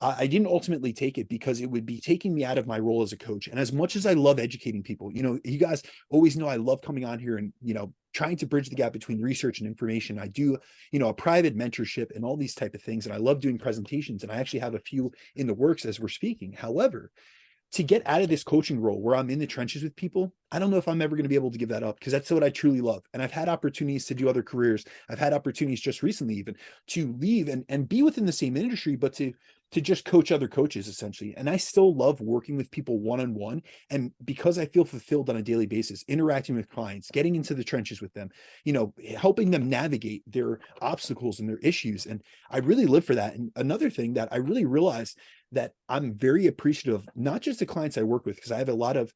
Speaker 2: I didn't ultimately take it because it would be taking me out of my role as a coach. And as much as I love educating people, you know, you guys always know I love coming on here and, you know, trying to bridge the gap between research and information. I do, you know, a private mentorship and all these type of things. And I love doing presentations. And I actually have a few in the works as we're speaking. However, to get out of this coaching role where I'm in the trenches with people, I don't know if I'm ever going to be able to give that up because that's what I truly love. And I've had opportunities to do other careers. I've had opportunities just recently even to leave and be within the same industry, but to just coach other coaches essentially. And I still love working with people one-on-one. And because I feel fulfilled on a daily basis, interacting with clients, getting into the trenches with them, you know, helping them navigate their obstacles and their issues. And I really live for that. And another thing that I really realized that I'm very appreciative of, not just the clients I work with, because I have a lot of,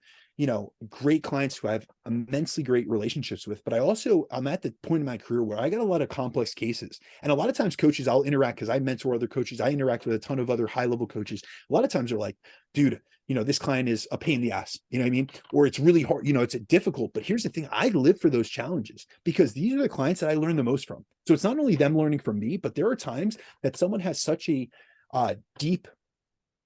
Speaker 2: great clients who I have immensely great relationships with, but I'm at the point in my career where I got a lot of complex cases. And a lot of times coaches I'll interact, because I mentor other coaches, I interact with a ton of other high-level coaches. A lot of times they're like, dude, this client is a pain in the ass, you know what I mean? Or it's really hard, it's difficult. But here's the thing, I live for those challenges because these are the clients that I learn the most from. So it's not only them learning from me, but there are times that someone has such a deep,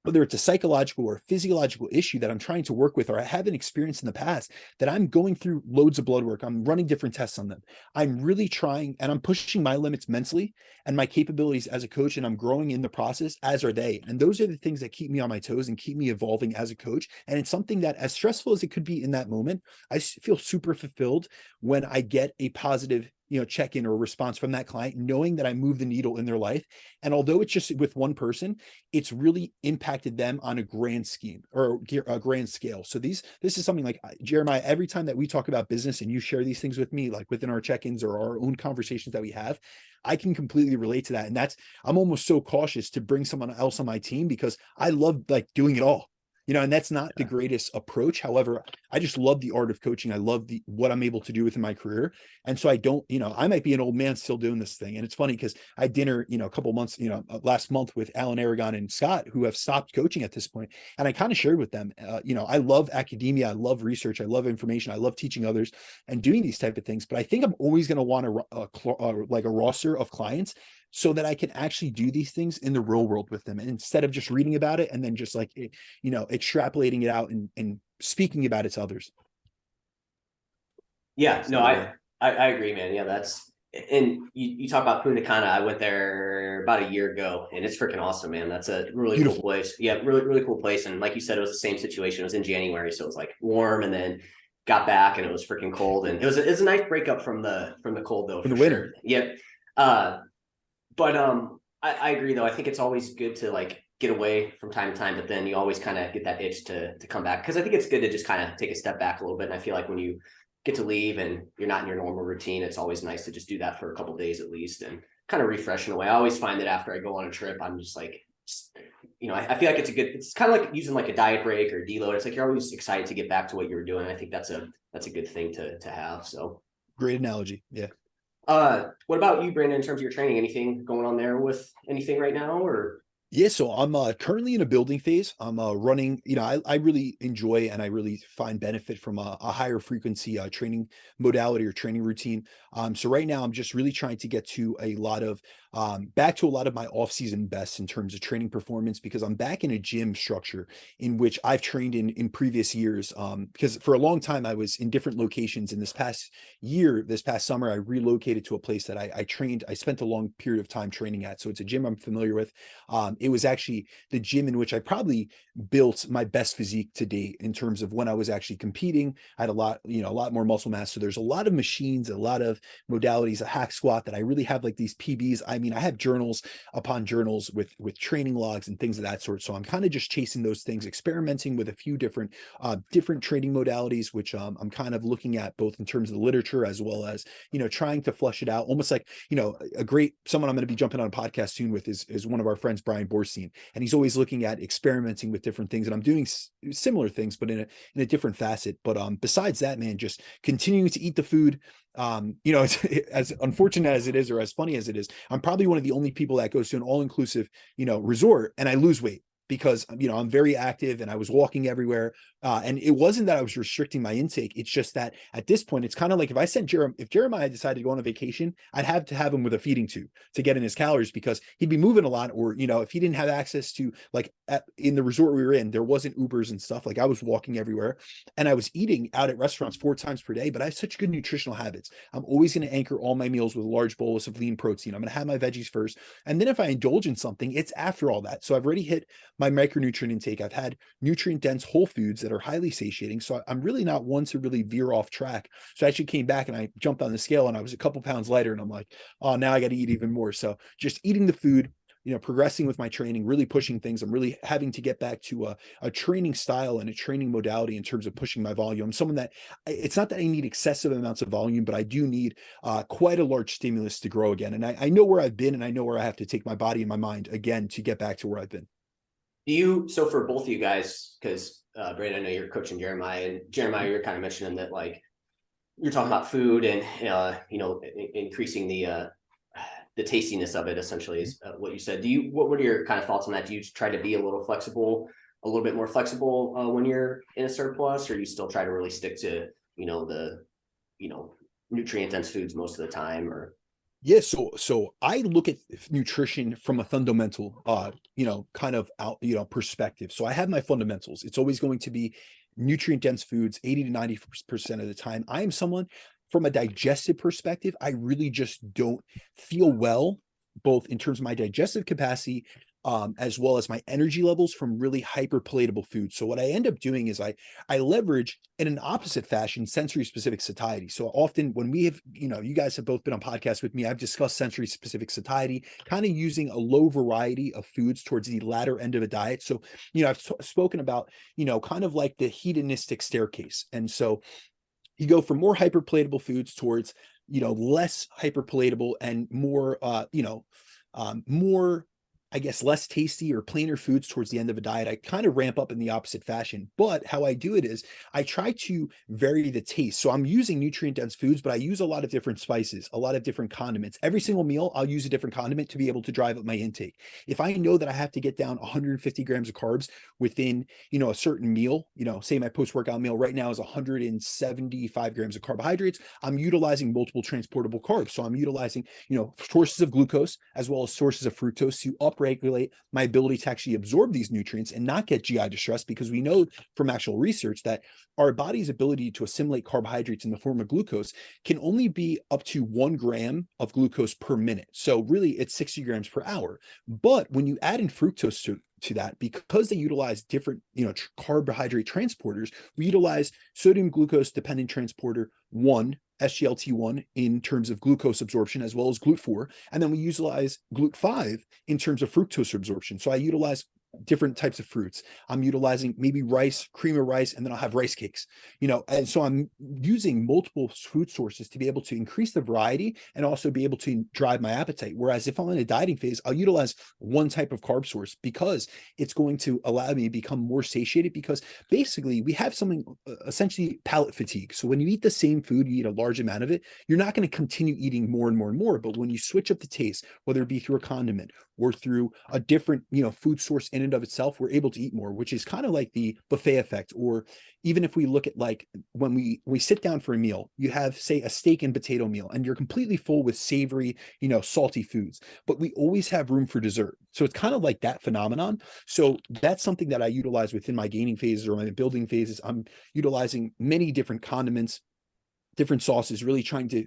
Speaker 2: whether it's a psychological or physiological issue that I'm trying to work with, or I haven't experienced in the past, that I'm going through loads of blood work. I'm running different tests on them. I'm really trying, and I'm pushing my limits mentally and my capabilities as a coach, and I'm growing in the process, as are they. And those are the things that keep me on my toes and keep me evolving as a coach. And it's something that, as stressful as it could be in that moment, I feel super fulfilled when I get a positive check-in or response from that client, knowing that I move the needle in their life. And although it's just with one person, it's really impacted them on a grand scheme or a grand scale. So this is something like, Jeremiah, every time that we talk about business and you share these things with me, like within our check-ins or our own conversations that we have, I can completely relate to that. And I'm almost so cautious to bring someone else on my team because I love like doing it all. And that's not the greatest approach. However, I just love the art of coaching. I love what I'm able to do within my career. And so I don't, I might be an old man still doing this thing. And it's funny because I had dinner, a couple months, last month with Alan Aragon and Scott, who have stopped coaching at this point. And I kind of shared with them, I love academia. I love research. I love information. I love teaching others and doing these type of things. But I think I'm always going to want like a roster of clients so that I can actually do these things in the real world with them. And instead of just reading about it and then just like, extrapolating it out and speaking about it to others.
Speaker 1: Yeah, no, I agree, man. Yeah, and you talk about Punta Cana. I went there about a year ago and it's freaking awesome, man. That's a really Beautiful. Cool place. Yeah, really, really cool place. And like you said, it was the same situation. It was in January. So it was like warm, and then got back and it was freaking cold. And it was a nice breakup from the cold though.
Speaker 2: From the winter.
Speaker 1: Sure. Yeah. But I agree though. I think it's always good to like get away from time to time, but then you always kind of get that itch to come back, because I think it's good to just kind of take a step back a little bit. And I feel like when you get to leave and you're not in your normal routine, it's always nice to just do that for a couple of days at least and kind of refresh in a way. I always find that after I go on a trip, I'm just like, I feel like it's kind of like using like a diet break or deload. It's like you're always excited to get back to what you were doing. I think that's a good thing to have. So
Speaker 2: great analogy. Yeah.
Speaker 1: What about you, Brandon, in terms of your training? Anything going on there with anything right now, or?
Speaker 2: Yeah, so I'm currently in a building phase. I'm running, I really enjoy and I really find benefit from a higher frequency training modality or training routine. So right now I'm just really trying to get to back to a lot of my off-season best in terms of training performance, because I'm back in a gym structure in which I've trained in previous years. Because for a long time I was in different locations. In this past summer, I relocated to a place that I spent a long period of time training at. So it's a gym I'm familiar with. It was actually the gym in which I probably built my best physique to date in terms of when I was actually competing. I had a lot more muscle mass. So there's a lot of machines, a lot of modalities, a hack squat that I really have like these PBs. I mean, I have journals upon journals with training logs and things of that sort. So I'm kind of just chasing those things, experimenting with a few different training modalities, which I'm kind of looking at both in terms of the literature as well as, trying to flush it out. Almost like, someone I'm going to be jumping on a podcast soon with is one of our friends, Brian Borstein, and he's always looking at experimenting with different things. And I'm doing similar things, but in a different facet. But besides that, man, just continuing to eat the food. It's, as unfortunate as it is, or as funny as it is, I'm probably one of the only people that goes to an all-inclusive, resort and I lose weight because, I'm very active and I was walking everywhere. And it wasn't that I was restricting my intake. It's just that at this point, it's kind of like if Jeremiah decided to go on a vacation, I'd have to have him with a feeding tube to get in his calories, because he'd be moving a lot. Or, if he didn't have access to in the resort we were in, there wasn't Ubers and stuff. Like I was walking everywhere and I was eating out at restaurants 4 times per day, but I have such good nutritional habits. I'm always going to anchor all my meals with a large bolus of lean protein. I'm going to have my veggies first. And then if I indulge in something, it's after all that. So I've already hit my micronutrient intake. I've had nutrient dense whole foods that are highly satiating. So I'm really not one to really veer off track. So I actually came back and I jumped on the scale and I was a couple pounds lighter, and I'm like, oh, now I got to eat even more. So just eating the food, progressing with my training, really pushing things. I'm really having to get back to a training style and a training modality in terms of pushing my volume. Someone that it's not that I need excessive amounts of volume, but I do need quite a large stimulus to grow again. And I know where I've been, and I know where I have to take my body and my mind again to get back to where I've been.
Speaker 1: So for both of you guys, because Brandon, I know you're coaching Jeremiah, and Jeremiah, you're kind of mentioning that like you're talking about food and increasing the tastiness of it essentially is what you said. What are your kind of thoughts on that? Do you try to be a little bit more flexible when you're in a surplus, or you still try to really stick to, the, nutrient dense foods most of the time? Or
Speaker 2: Yeah, so I look at nutrition from a fundamental kind of out, perspective. So I have my fundamentals. It's always going to be nutrient dense foods 80 to 90% of the time. I am someone from a digestive perspective, I really just don't feel well, both in terms of my digestive capacity, as well as my energy levels from really hyperpalatable foods. So what I end up doing is I leverage in an opposite fashion sensory specific satiety. So often when we have, you guys have both been on podcasts with me, I've discussed sensory specific satiety, kind of using a low variety of foods towards the latter end of a diet. So, I've spoken about, kind of like the hedonistic staircase. And so you go from more hyperpalatable foods towards, less hyperpalatable and more, more, I guess, less tasty or plainer foods towards the end of a diet. I kind of ramp up in the opposite fashion, but how I do it is I try to vary the taste. So I'm using nutrient dense foods, but I use a lot of different spices, a lot of different condiments. Every single meal, I'll use a different condiment to be able to drive up my intake. If I know that I have to get down 150 grams of carbs within, a certain meal, say my post-workout meal right now is 175 grams of carbohydrates, I'm utilizing multiple transportable carbs. So I'm utilizing, sources of glucose as well as sources of fructose to upregulate my ability to actually absorb these nutrients and not get GI distress, because we know from actual research that our body's ability to assimilate carbohydrates in the form of glucose can only be up to 1 gram of glucose per minute. So really it's 60 grams per hour. But when you add in fructose to that, because they utilize different, carbohydrate transporters, we utilize sodium glucose dependent transporter 1, SGLT1 in terms of glucose absorption, as well as GLUT4. And then we utilize GLUT5 in terms of fructose absorption. So I utilize different types of fruits. I'm utilizing maybe rice, cream of rice, and then I'll have rice cakes, and so I'm using multiple food sources to be able to increase the variety and also be able to drive my appetite. Whereas if I'm in a dieting phase, I'll utilize one type of carb source because it's going to allow me to become more satiated, because basically we have something essentially palate fatigue. So when you eat the same food, you eat a large amount of it, you're not going to continue eating more and more and more. But when you switch up the taste, whether it be through a condiment or through a different, food source in and of itself, we're able to eat more, which is kind of like the buffet effect. Or even if we look at like when we sit down for a meal, you have, say, a steak and potato meal, and you're completely full with savory, salty foods, but we always have room for dessert. So it's kind of like that phenomenon. So that's something that I utilize within my gaining phases or my building phases. I'm utilizing many different condiments, different sauces, really trying to,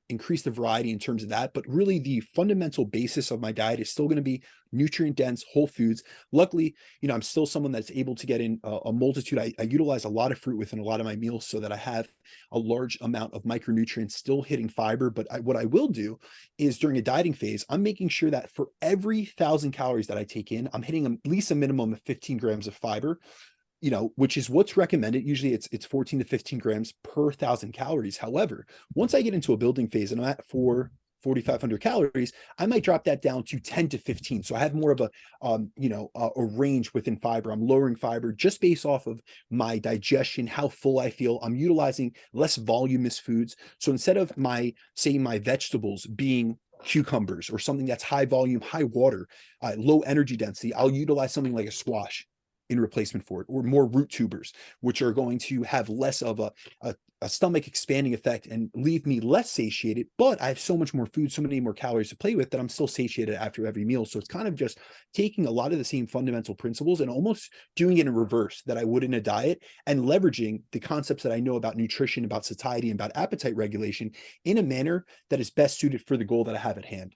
Speaker 2: increase the variety in terms of that. But really the fundamental basis of my diet is still going to be nutrient dense whole foods. Luckily, I'm still someone that's able to get in a multitude. I utilize a lot of fruit within a lot of my meals so that I have a large amount of micronutrients still hitting fiber. But what I will do is during a dieting phase, I'm making sure that for every 1,000 calories that I take in, I'm hitting at least a minimum of 15 grams of fiber, which is what's recommended. Usually it's 14 to 15 grams per 1,000 calories. However, once I get into a building phase and I'm at 4,500 calories, I might drop that down to 10 to 15. So I have more of a range within fiber. I'm lowering fiber just based off of my digestion, how full I feel. I'm utilizing less voluminous foods. So instead of my vegetables being cucumbers or something that's high volume, high water, low energy density, I'll utilize something like a squash in replacement for it, or more root tubers, which are going to have less of a stomach expanding effect and leave me less satiated, but I have so much more food, so many more calories to play with that I'm still satiated after every meal. So it's kind of just taking a lot of the same fundamental principles and almost doing it in reverse that I would in a diet, and leveraging the concepts that I know about nutrition, about satiety, and about appetite regulation in a manner that is best suited for the goal that I have at hand.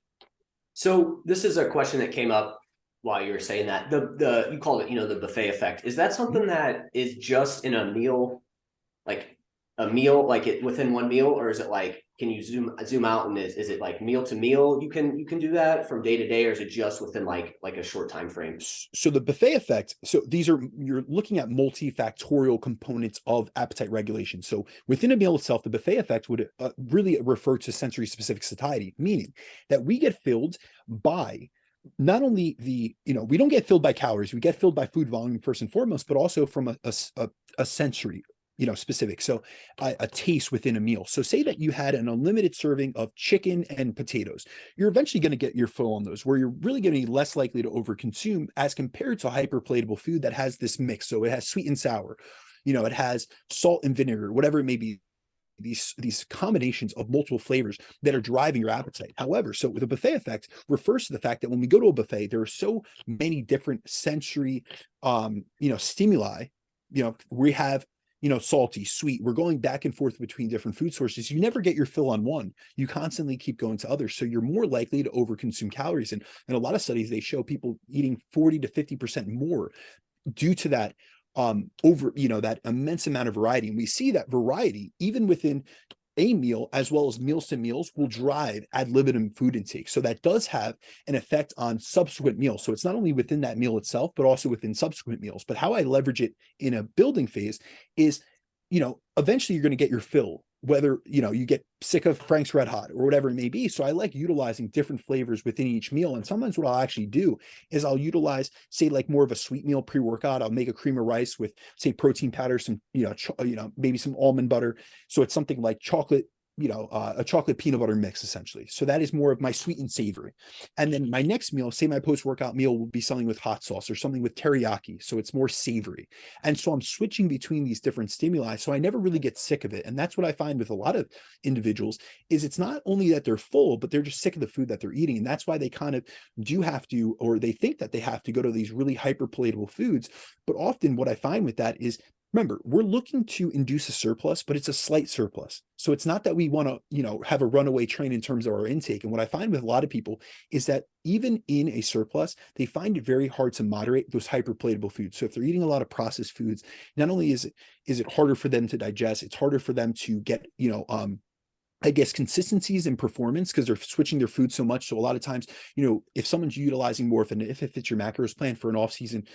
Speaker 1: So this is a question that came up while you were saying that. You called it, the buffet effect. Is that something that is just in a meal, like it within one meal, or is it like, can you zoom out, and is it like meal to meal you can do that from day to day, or is it just within like a short time frame?
Speaker 2: So the buffet effect, you're looking at multifactorial components of appetite regulation. So within a meal itself, the buffet effect would really refer to sensory specific satiety, meaning that we get filled by not only we don't get filled by calories, we get filled by food volume first and foremost, but also from a sensory, specific. So a taste within a meal. So say that you had an unlimited serving of chicken and potatoes. You're eventually going to get your fill on those, where you're really going to be less likely to overconsume as compared to hyperpalatable food that has this mix. So it has sweet and sour, it has salt and vinegar, whatever it may be, these combinations of multiple flavors that are driving your appetite. However, so the buffet effect refers to the fact that when we go to a buffet, there are so many different sensory stimuli. We have salty, sweet. We're going back and forth between different food sources. You never get your fill on one. You constantly keep going to others. So you're more likely to overconsume calories. And in a lot of studies, they show people eating 40 to 50% more due to that that immense amount of variety. And we see that variety even within a meal, as well as meals to meals, will drive ad libitum food intake. So that does have an effect on subsequent meals. So it's not only within that meal itself, but also within subsequent meals. But how I leverage it in a building phase is, eventually you're going to get your fill, whether, you get sick of Frank's Red Hot or whatever it may be. So I like utilizing different flavors within each meal. And sometimes what I'll actually do is I'll utilize, say, like more of a sweet meal pre-workout. I'll make a cream of rice with, say, protein powder, some, maybe some almond butter. So it's something like chocolate, a chocolate peanut butter mix, essentially. So that is more of my sweet and savory. And then my next meal, say my post-workout meal, will be something with hot sauce or something with teriyaki. So it's more savory. And so I'm switching between these different stimuli. So I never really get sick of it. And that's what I find with a lot of individuals is it's not only that they're full, but they're just sick of the food that they're eating. And that's why they kind of do have to, or they think that they have to go to these really hyperpalatable foods. But often what I find with that is, remember, we're looking to induce a surplus, but it's a slight surplus. So it's not that we want to, have a runaway train in terms of our intake. And what I find with a lot of people is that even in a surplus, they find it very hard to moderate those hyperpalatable foods. So if they're eating a lot of processed foods, not only is it harder for them to digest, it's harder for them to get, I guess, consistencies in performance because they're switching their food so much. So a lot of times, if someone's utilizing more, if it's your macros plan for an off-season,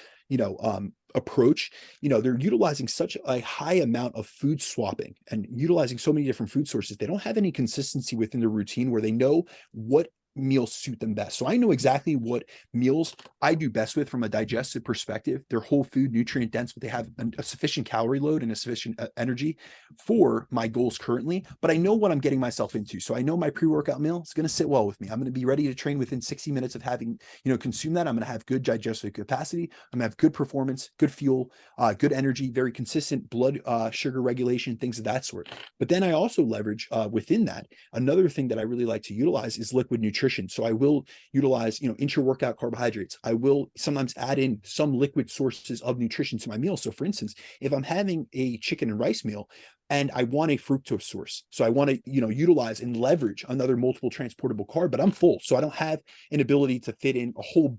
Speaker 2: approach, they're utilizing such a high amount of food swapping and utilizing so many different food sources. They don't have any consistency within their routine where they know what meals suit them best. So I know exactly what meals I do best with from a digestive perspective. They're whole food, nutrient dense, but they have a sufficient calorie load and a sufficient energy for my goals currently. But I know what I'm getting myself into. So I know my pre-workout meal is going to sit well with me. I'm going to be ready to train within 60 minutes of having, consume that. I'm going to have good digestive capacity. I'm going to have good performance, good fuel, good energy, very consistent blood sugar regulation, things of that sort. But then I also leverage within that. Another thing that I really like to utilize is liquid nutrition. So I will utilize, intra-workout carbohydrates. I will sometimes add in some liquid sources of nutrition to my meal. So for instance, if I'm having a chicken and rice meal, and I want a fructose source. So I want to, utilize and leverage another multiple transportable carb, but I'm full. So I don't have an ability to fit in a whole,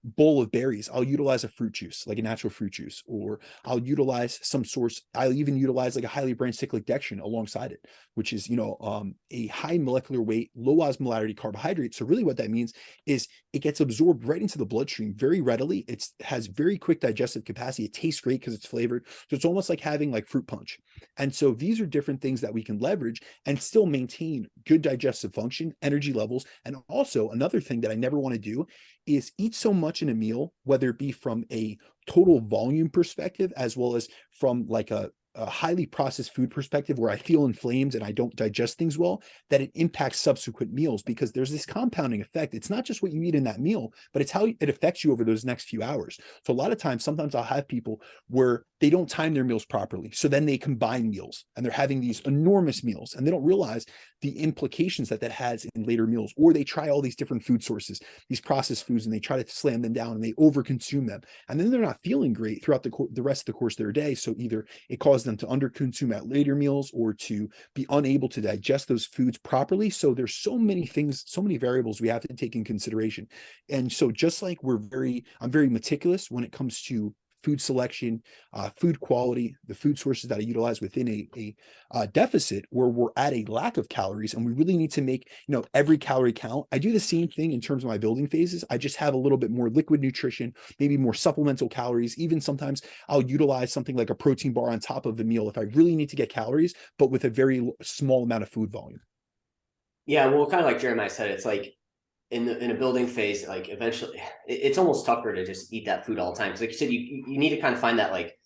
Speaker 2: bowl of berries. I'll utilize a fruit juice, like a natural fruit juice, or I'll utilize some source. I'll even utilize like a highly branched cyclic dextrin alongside it, which is, a high molecular weight, low osmolarity carbohydrate. So really what that means is it gets absorbed right into the bloodstream very readily. It has very quick digestive capacity. It tastes great because it's flavored. So it's almost like having like fruit punch. And so these are different things that we can leverage and still maintain good digestive function, energy levels. And also another thing that I never want to do is eat so much in a meal, whether it be from a total volume perspective, as well as from like a highly processed food perspective where I feel inflamed and I don't digest things well, that it impacts subsequent meals because there's this compounding effect. It's not just what you eat in that meal, but it's how it affects you over those next few hours. So a lot of times, sometimes I'll have people where they don't time their meals properly. So then they combine meals and they're having these enormous meals and they don't realize the implications that has in later meals, or they try all these different food sources, these processed foods, and they try to slam them down and they overconsume them. And then they're not feeling great throughout the rest of the course of their day. So either it causes them to underconsume at later meals or to be unable to digest those foods properly. So there's so many things, so many variables we have to take in consideration. And so just like I'm very meticulous when it comes to food selection, food quality, the food sources that I utilize within a deficit where we're at a lack of calories and we really need to make, every calorie count. I do the same thing in terms of my building phases. I just have a little bit more liquid nutrition, maybe more supplemental calories. Even sometimes I'll utilize something like a protein bar on top of the meal if I really need to get calories, but with a very small amount of food volume.
Speaker 1: Yeah, well, kind of like Jeremiah said, it's like in a building phase, like eventually it's almost tougher to just eat that food all the time. Cause like you said, you need to kind of find that like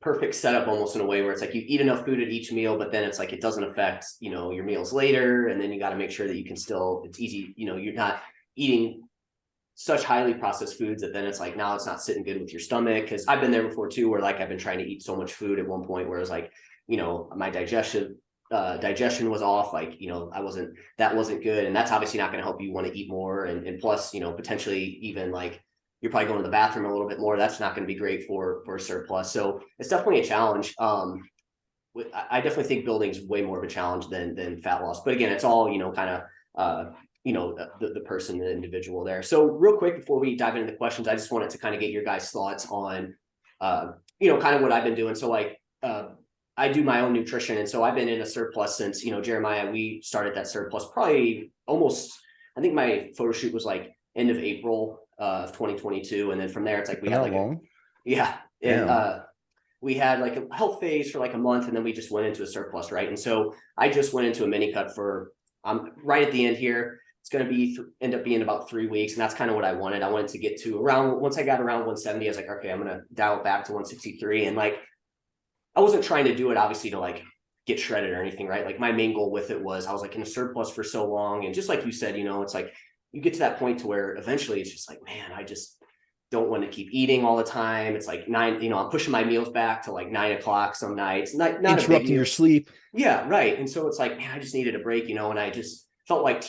Speaker 1: perfect setup almost in a way where it's like you eat enough food at each meal, but then it's like it doesn't affect, your meals later. And then you got to make sure that you can still, it's easy, you're not eating such highly processed foods that then it's like now it's not sitting good with your stomach. Cause I've been there before too, where like I've been trying to eat so much food at one point where it's like, my digestion was off, like that wasn't good, and that's obviously not going to help you want to eat more, and plus potentially even like you're probably going to the bathroom a little bit more. That's not going to be great for a surplus. So it's definitely a challenge. I definitely think building's way more of a challenge than fat loss, but again, it's all kind of the person, the individual there. So real quick before we dive into the questions, I just wanted to kind of get your guys' thoughts on kind of what I've been doing. So like I do my own nutrition, and so I've been in a surplus since Jeremiah. We started that surplus probably almost. I think my photo shoot was like end of April of 2022, and then from there it's like we had like and we had like a health phase for like a month, and then we just went into a surplus, right? And so I just went into a mini cut for right at the end here. It's going to be end up being about 3 weeks, and that's kind of what I wanted. I wanted to get to around, once I got around 170, I was like, okay, I'm going to dial it back to 163, and like I wasn't trying to do it obviously to like get shredded or anything, right? Like my main goal with it was I was like in a surplus for so long, and just like you said, it's like you get to that point to where eventually it's just like, man, I just don't want to keep eating all the time. It's like 9, I'm pushing my meals back to like 9 o'clock some nights, not
Speaker 2: interrupting your sleep.
Speaker 1: Yeah, right. And so it's like, man, I just needed a break, and I just felt like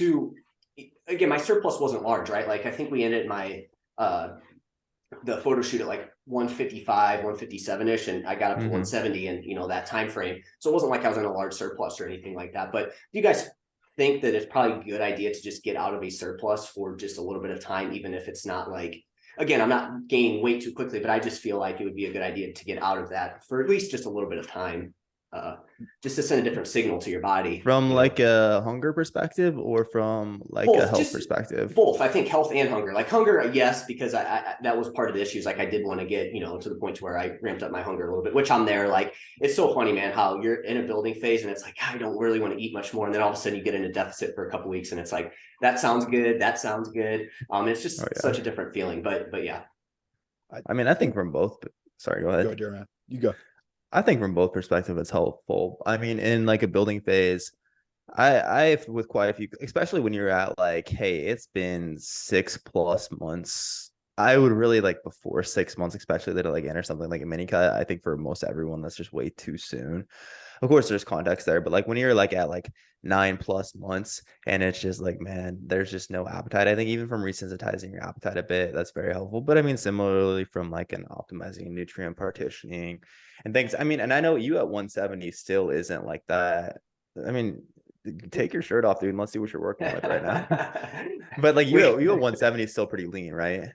Speaker 1: again, my surplus wasn't large, right? Like I think we ended my the photo shoot at like 155, 157-ish, and I got up to 170 in that time frame. So it wasn't like I was in a large surplus or anything like that. But do you guys think that it's probably a good idea to just get out of a surplus for just a little bit of time, even if it's not like, again, I'm not gaining weight too quickly, but I just feel like it would be a good idea to get out of that for at least just a little bit of time, just to send a different signal to your body.
Speaker 3: From like a hunger perspective or from like
Speaker 1: Both,
Speaker 3: a health
Speaker 1: just
Speaker 3: perspective?
Speaker 1: Both. I think health and hunger. Like hunger, yes, because I that was part of the issues. Like I did want to get, to the point to where I ramped up my hunger a little bit, which I'm there. Like it's so funny, man, how you're in a building phase and it's like, I don't really want to eat much more. And then all of a sudden you get in a deficit for a couple of weeks and it's like, that sounds good. That sounds good. It's just such a different feeling, but yeah.
Speaker 3: I mean, I think from both, sorry, go ahead.
Speaker 2: Go, Jeremiah. You go.
Speaker 3: I think from both perspectives, it's helpful. I mean, in like a building phase, I with quite a few, especially when you're at like, hey, it's been 6+ months. I would really like before 6 months, especially to like enter something like a mini cut. I think for most everyone, that's just way too soon. Of course, there's context there, but like when you're like at like 9+ months and it's just like, man, there's just no appetite. I think even from resensitizing your appetite a bit, that's very helpful. But I mean, similarly from like an optimizing nutrient partitioning and things. I mean, and I know you at 170 still isn't like that. I mean, take your shirt off, dude, and let's see what you're working with right now. But like you at 170 is still pretty lean, right?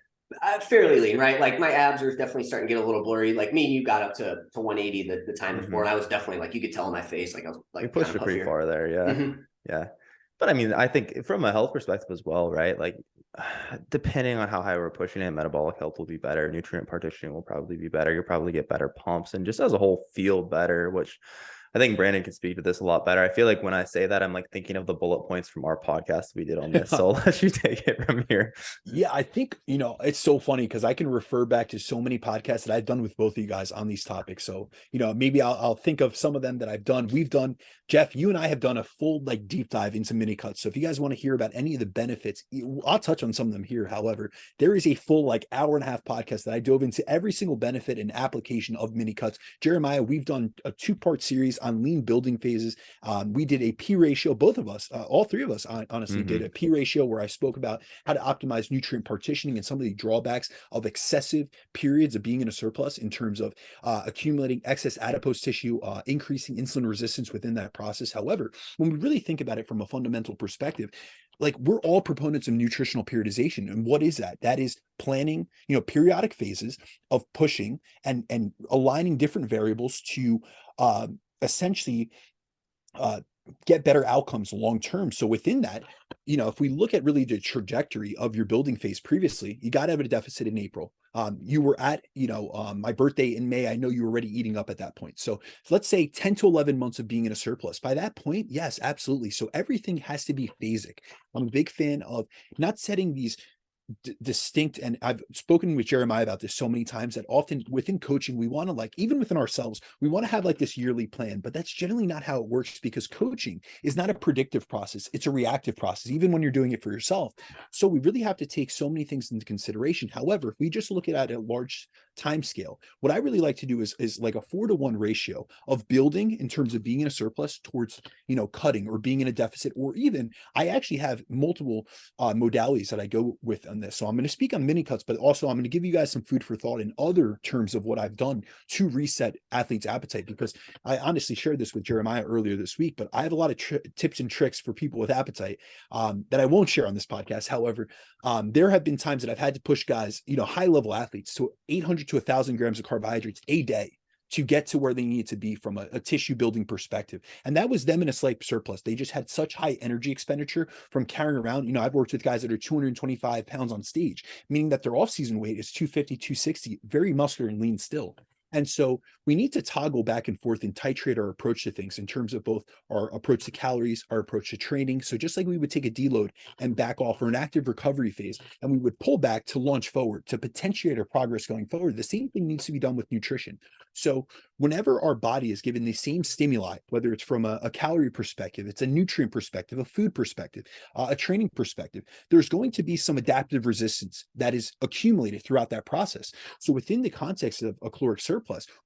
Speaker 1: Fairly lean, right? Like my abs are definitely starting to get a little blurry. Like me and you got up to 180 the time before, and I was definitely like, you could tell in my face, like I was like,
Speaker 3: you pushed it pretty far there, yeah. Yeah. But I mean, I think from a health perspective as well, right? Like depending on how high we're pushing it, metabolic health will be better, nutrient partitioning will probably be better, you'll probably get better pumps and just as a whole feel better, which I think Brandon can speak to this a lot better. I feel like when I say that, I'm like thinking of the bullet points from our podcast we did on this. So I'll let you take it from here.
Speaker 2: Yeah, I think, it's so funny because I can refer back to so many podcasts that I've done with both of you guys on these topics. So, maybe I'll think of some of them that I've done. We've done, Jeff, you and I have done a full like deep dive into mini cuts. So if you guys want to hear about any of the benefits, I'll touch on some of them here. However, there is a full like hour-and-a-half podcast that I dove into every single benefit and application of mini cuts. Jeremiah, we've done a 2-part series on lean building phases. We did a P ratio, both of us, all three of us honestly did a P ratio where I spoke about how to optimize nutrient partitioning and some of the drawbacks of excessive periods of being in a surplus in terms of accumulating excess adipose tissue, increasing insulin resistance within that process. However, when we really think about it from a fundamental perspective, like we're all proponents of nutritional periodization. And what is that? That is planning, periodic phases of pushing and aligning different variables to essentially get better outcomes long term. So within that, if we look at really the trajectory of your building phase previously, you got out of a deficit in April. You were at, my birthday in May. I know you were already eating up at that point. So let's say 10 to 11 months of being in a surplus. By that point, yes, absolutely. So everything has to be phasic. I'm a big fan of not setting these distinct, and I've spoken with Jeremiah about this so many times, that often within coaching we want to, like, even within ourselves, we want to have like this yearly plan, but that's generally not how it works, because coaching is not a predictive process, it's a reactive process, even when you're doing it for yourself. So we really have to take so many things into consideration. However, if we just look at a large time scale, what I really like to do is like a 4-to-1 ratio of building in terms of being in a surplus towards cutting or being in a deficit, or even I actually have multiple modalities that I go with on this. So I'm going to speak on mini cuts, but also I'm going to give you guys some food for thought in other terms of what I've done to reset athletes' appetite, because I honestly shared this with Jeremiah earlier this week, but I have a lot of tips and tricks for people with appetite that I won't share on this podcast. However, there have been times that I've had to push guys, high level athletes, to 800 to 1,000 grams of carbohydrates a day to get to where they need to be from a tissue building perspective. And that was them in a slight surplus. They just had such high energy expenditure from carrying around. I've worked with guys that are 225 pounds on stage, meaning that their off-season weight is 250, 260, very muscular and lean still. And so we need to toggle back and forth and titrate our approach to things in terms of both our approach to calories, our approach to training. So just like we would take a deload and back off for an active recovery phase, and we would pull back to launch forward, to potentiate our progress going forward, the same thing needs to be done with nutrition. So whenever our body is given the same stimuli, whether it's from a calorie perspective, it's a nutrient perspective, a food perspective, a training perspective, there's going to be some adaptive resistance that is accumulated throughout that process. So within the context of a caloric surplus,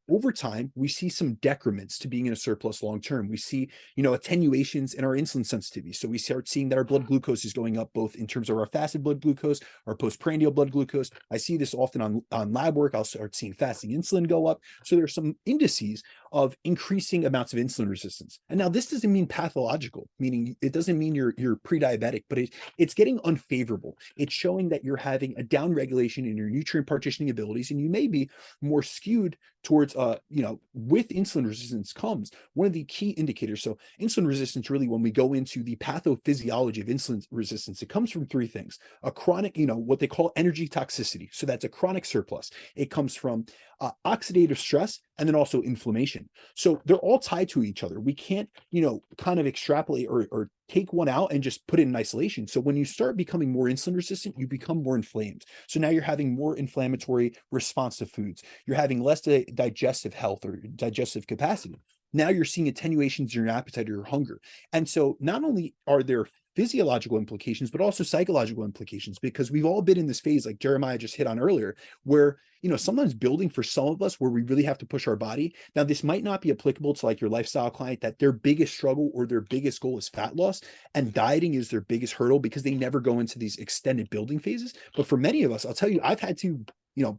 Speaker 2: over time, we see some decrements to being in a surplus long term. We see, attenuations in our insulin sensitivity. So we start seeing that our blood glucose is going up, both in terms of our fasted blood glucose, our postprandial blood glucose. I see this often on lab work. I'll start seeing fasting insulin go up. So there's some indices of increasing amounts of insulin resistance. And now this doesn't mean pathological, meaning it doesn't mean you're pre-diabetic, but it's getting unfavorable. It's showing that you're having a downregulation in your nutrient partitioning abilities, and you may be more skewed towards, with insulin resistance comes one of the key indicators. So insulin resistance, really, when we go into the pathophysiology of insulin resistance, it comes from three things: a chronic, what they call energy toxicity. So that's a chronic surplus. It comes from oxidative stress, and then also inflammation. So they're all tied to each other. We can't, kind of extrapolate or take one out and just put it in isolation. So when you start becoming more insulin resistant, you become more inflamed. So now you're having more inflammatory response to foods. You're having less digestive health or digestive capacity. Now you're seeing attenuations in your appetite or your hunger. And so not only are there physiological implications, but also psychological implications, because we've all been in this phase, like Jeremiah just hit on earlier, where, sometimes building for some of us, where we really have to push our body. Now, this might not be applicable to like your lifestyle client, that their biggest struggle or their biggest goal is fat loss, and dieting is their biggest hurdle because they never go into these extended building phases. But for many of us, I'll tell you, I've had to,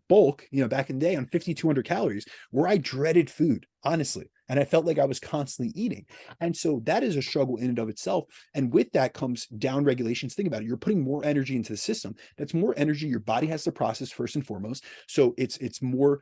Speaker 2: bulk, back in the day on 5,200 calories, where I dreaded food, honestly. And I felt like I was constantly eating. And so that is a struggle in and of itself. And with that comes down regulations. Think about it. You're putting more energy into the system. That's more energy your body has to process first and foremost. So it's more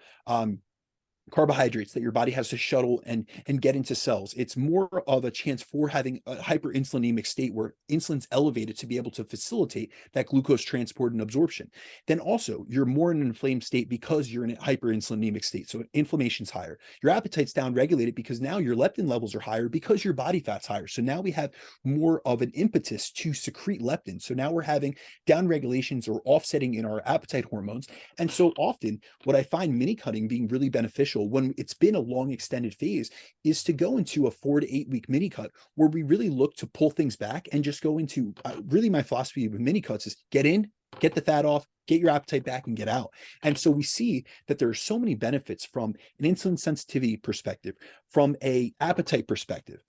Speaker 2: carbohydrates that your body has to shuttle and get into cells. It's more of a chance for having a hyperinsulinemic state where insulin's elevated to be able to facilitate that glucose transport and absorption. Then also you're more in an inflamed state because you're in a hyperinsulinemic state. So inflammation's higher. Your appetite's down regulated because now your leptin levels are higher because your body fat's higher. So now we have more of an impetus to secrete leptin. So now we're having down regulations or offsetting in our appetite hormones. And so often what I find mini cutting being really beneficial when it's been a long extended phase is to go into a 4 to 8 week mini cut, where we really look to pull things back and just go into really my philosophy with mini cuts is get in, get the fat off, get your appetite back, and get out. And so we see that there are so many benefits from an insulin sensitivity perspective, from a appetite perspective,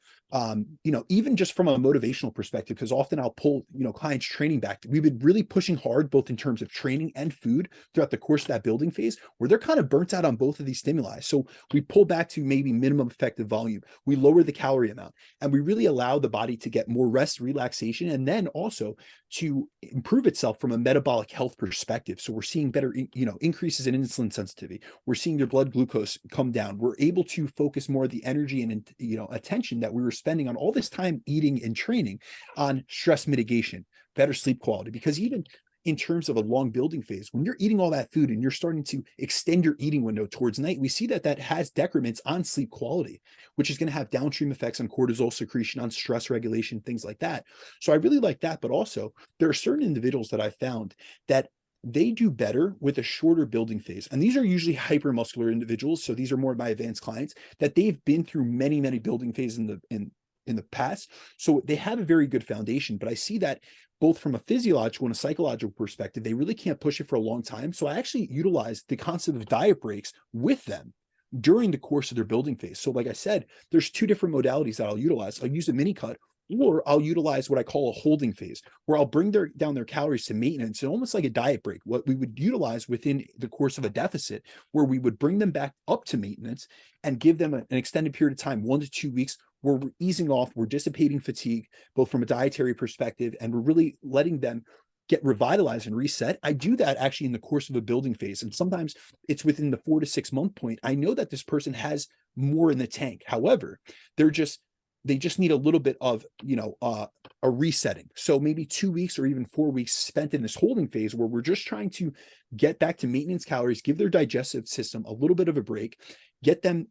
Speaker 2: even just from a motivational perspective, because often I'll pull, clients training back. We've been really pushing hard, both in terms of training and food throughout the course of that building phase, where they're kind of burnt out on both of these stimuli. So we pull back to maybe minimum effective volume. We lower the calorie amount, and we really allow the body to get more rest, relaxation, and then also to improve itself from a metabolic health perspective. So we're seeing better, increases in insulin sensitivity. We're seeing their blood glucose come down. We're able to focus more of the energy and, attention that we were spending on all this time eating and training on stress mitigation, better sleep quality. Because even in terms of a long building phase, when you're eating all that food and you're starting to extend your eating window towards night, we see that has decrements on sleep quality, which is going to have downstream effects on cortisol secretion, on stress regulation, things like that. So I really like that. But also, there are certain individuals that I found that they do better with a shorter building phase. And these are usually hypermuscular individuals. So these are more of my advanced clients that they've been through many, many building phases in the past. So they have a very good foundation. But I see that both from a physiological and a psychological perspective, they really can't push it for a long time. So I actually utilize the concept of diet breaks with them during the course of their building phase. So like I said, there's two different modalities that I'll utilize. I'll use a mini cut, or I'll utilize what I call a holding phase, where I'll bring down their calories to maintenance, and almost like a diet break, what we would utilize within the course of a deficit, where we would bring them back up to maintenance and give them an extended period of time, 1 to 2 weeks, where we're easing off, we're dissipating fatigue, both from a dietary perspective, and we're really letting them get revitalized and reset. I do that actually in the course of a building phase. And sometimes it's within the 4 to 6 month point. I know that this person has more in the tank. However, they just need a little bit of, a resetting. So maybe 2 weeks or even 4 weeks spent in this holding phase, where we're just trying to get back to maintenance calories, give their digestive system a little bit of a break, get them,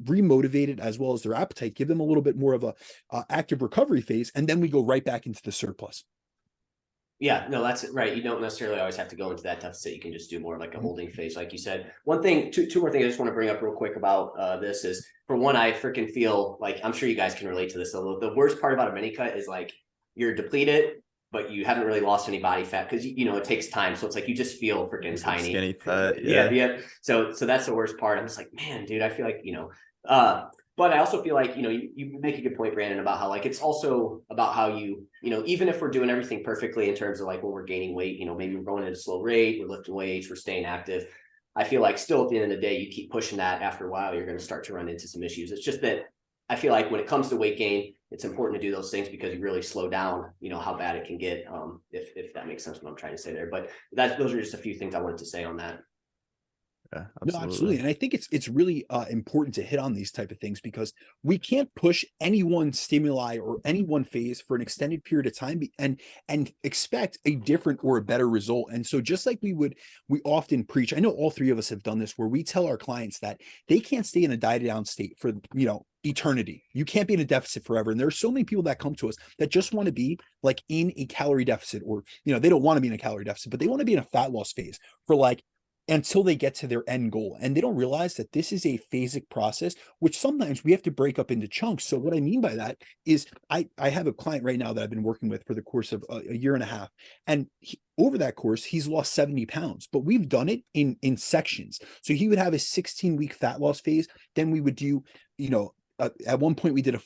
Speaker 2: remotivated, as well as their appetite, give them a little bit more of a active recovery phase. And then we go right back into the surplus.
Speaker 1: Yeah, no, that's right. You don't necessarily always have to go into that deficit. You can just do more like a holding phase, like you said. One thing, two more things I just want to bring up real quick about this is, for one, I freaking feel like, I'm sure you guys can relate to this. So the worst part about a mini cut is like, you're depleted, but you haven't really lost any body fat, because it takes time. So it's like you just feel freaking tiny.
Speaker 3: Skinny fat.
Speaker 1: Yeah. So that's the worst part. I'm just like, man, dude, I feel like but I also feel like, you make a good point, Brandon, about how like it's also about how even if we're doing everything perfectly in terms of like when we're gaining weight, maybe we're going at a slow rate, we're lifting weights, we're staying active. I feel like still at the end of the day, you keep pushing that, after a while, you're going to start to run into some issues. It's just that I feel like when it comes to weight gain, it's important to do those things, because you really slow down, how bad it can get, if that makes sense what I'm trying to say there. But those are just a few things I wanted to say on that.
Speaker 3: Yeah,
Speaker 2: No, absolutely. And I think it's really important to hit on these type of things, because we can't push any one stimuli or any one phase for an extended period of time and expect a different or a better result. And so just like we often preach, I know all three of us have done this, where we tell our clients that they can't stay in a dieted down state for, eternity. You can't be in a deficit forever. And there are so many people that come to us that just want to be like in a calorie deficit, or, they don't want to be in a calorie deficit, but they want to be in a fat loss phase for like until they get to their end goal. And they don't realize that this is a phasic process, which sometimes we have to break up into chunks. So what I mean by that is I have a client right now that I've been working with for the course of a year and a half. And over that course, he's lost 70 pounds, but we've done it in sections. So he would have a 16-week fat loss phase. Then we would do, at one point we did a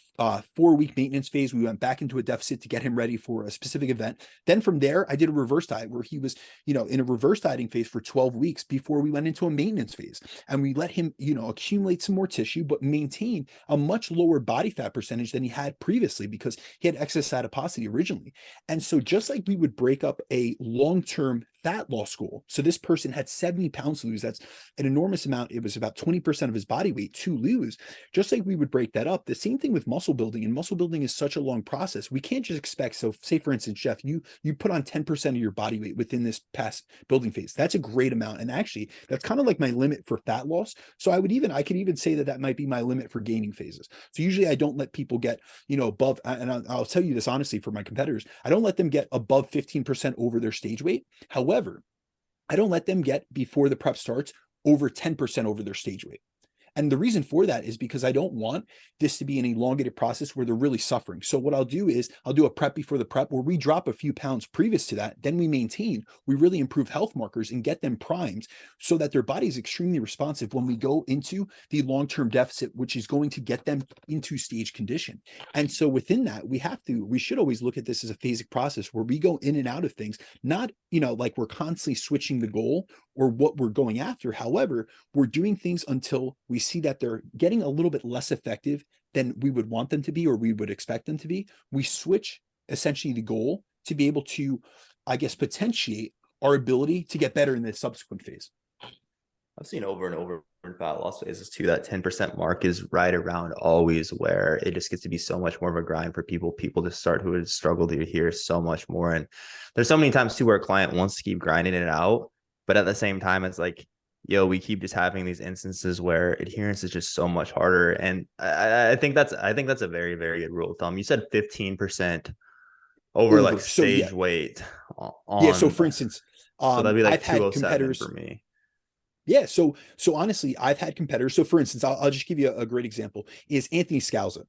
Speaker 2: 4-week maintenance phase. We went back into a deficit to get him ready for a specific event. Then from there, I did a reverse diet, where he was, in a reverse dieting phase for 12 weeks before we went into a maintenance phase. And we let him, accumulate some more tissue, but maintain a much lower body fat percentage than he had previously, because he had excess adiposity originally. And so just like we would break up a long-term fat loss goal. So this person had 70 pounds to lose. That's an enormous amount. It was about 20% of his body weight to lose. Just like we would break that up. The same thing with muscle building, and muscle building is such a long process. We can't just expect. So say for instance, Jeff, you put on 10% of your body weight within this past building phase. That's a great amount. And actually that's kind of like my limit for fat loss. So I could even say that might be my limit for gaining phases. So usually I don't let people get, above, and I'll tell you this honestly, for my competitors, I don't let them get above 15% over their stage weight. However, I don't let them get, before the prep starts, over 10% over their stage weight. And the reason for that is because I don't want this to be an elongated process where they're really suffering. So what I'll do is I'll do a prep before the prep, where we drop a few pounds previous to that. Then we maintain, we really improve health markers and get them primed so that their body is extremely responsive when we go into the long-term deficit, which is going to get them into stage condition. And so within that, we should always look at this as a phasic process where we go in and out of things, not, like we're constantly switching the goal or what we're going after. However, we're doing things until we see that they're getting a little bit less effective than we would want them to be, or we would expect them to be. We switch essentially the goal to be able to, I guess, potentiate our ability to get better in the subsequent phase.
Speaker 3: I've seen over and over in fat loss phases too, that 10% mark is right around always where it just gets to be so much more of a grind for people. People just start who would struggle to hear so much more. And there's so many times too where a client wants to keep grinding it out, but at the same time, it's like, yo, we keep just having these instances where adherence is just so much harder. And I think that's a very, very good rule of thumb. You said 15% over like stage weight on.
Speaker 2: So for instance,
Speaker 3: so that'd be like
Speaker 2: I've had
Speaker 3: 207
Speaker 2: competitors
Speaker 3: for me.
Speaker 2: Yeah. So honestly, I've had competitors. So for instance, I'll just give you a great example is Anthony Scalza,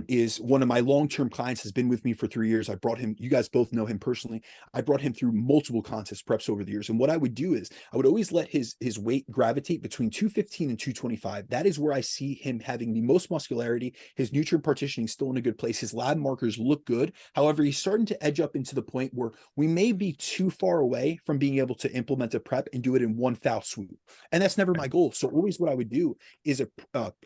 Speaker 2: is one of my long-term clients, has been with me for 3 years. I brought him, you guys both know him personally. I brought him through multiple contest preps over the years. And what I would do is I would always let his weight gravitate between 215 and 225. That is where I see him having the most muscularity. His nutrient partitioning is still in a good place. His lab markers look good. However, he's starting to edge up into the point where we may be too far away from being able to implement a prep and do it in one foul swoop. And that's never my goal. So always what I would do is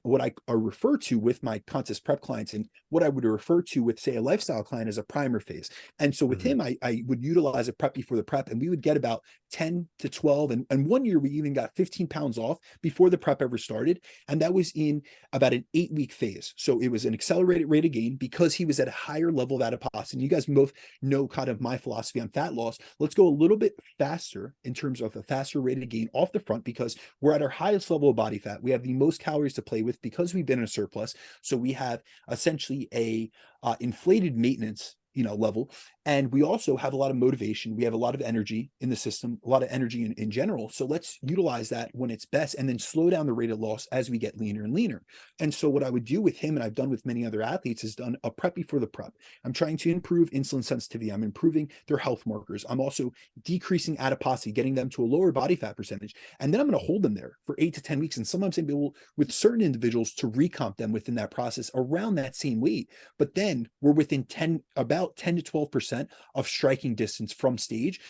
Speaker 2: what I refer to with my contest prep clients, and what I would refer to with, say, a lifestyle client as a primer phase. And so with him, I would utilize a prep before the prep, and we would get about 10 to 12. And 1 year we even got 15 pounds off before the prep ever started. And that was in about an 8-week phase. So it was an accelerated rate of gain because he was at a higher level of adiposity. You guys both know kind of my philosophy on fat loss. Let's go a little bit faster in terms of a faster rate of gain off the front, because we're at our highest level of body fat. We have the most calories to play with because we've been in a surplus. So we have essentially a inflated maintenance level. And we also have a lot of motivation. We have a lot of energy in the system, a lot of energy in general. So let's utilize that when it's best, and then slow down the rate of loss as we get leaner and leaner. And so what I would do with him, and I've done with many other athletes, is done a prep before the prep. I'm trying to improve insulin sensitivity. I'm improving their health markers. I'm also decreasing adiposity, getting them to a lower body fat percentage. And then I'm going to hold them there for 8 to 10 weeks. And sometimes I'm able, with certain individuals, to recomp them within that process around that same weight. But then we're within about 10 to 12% of striking distance from stage.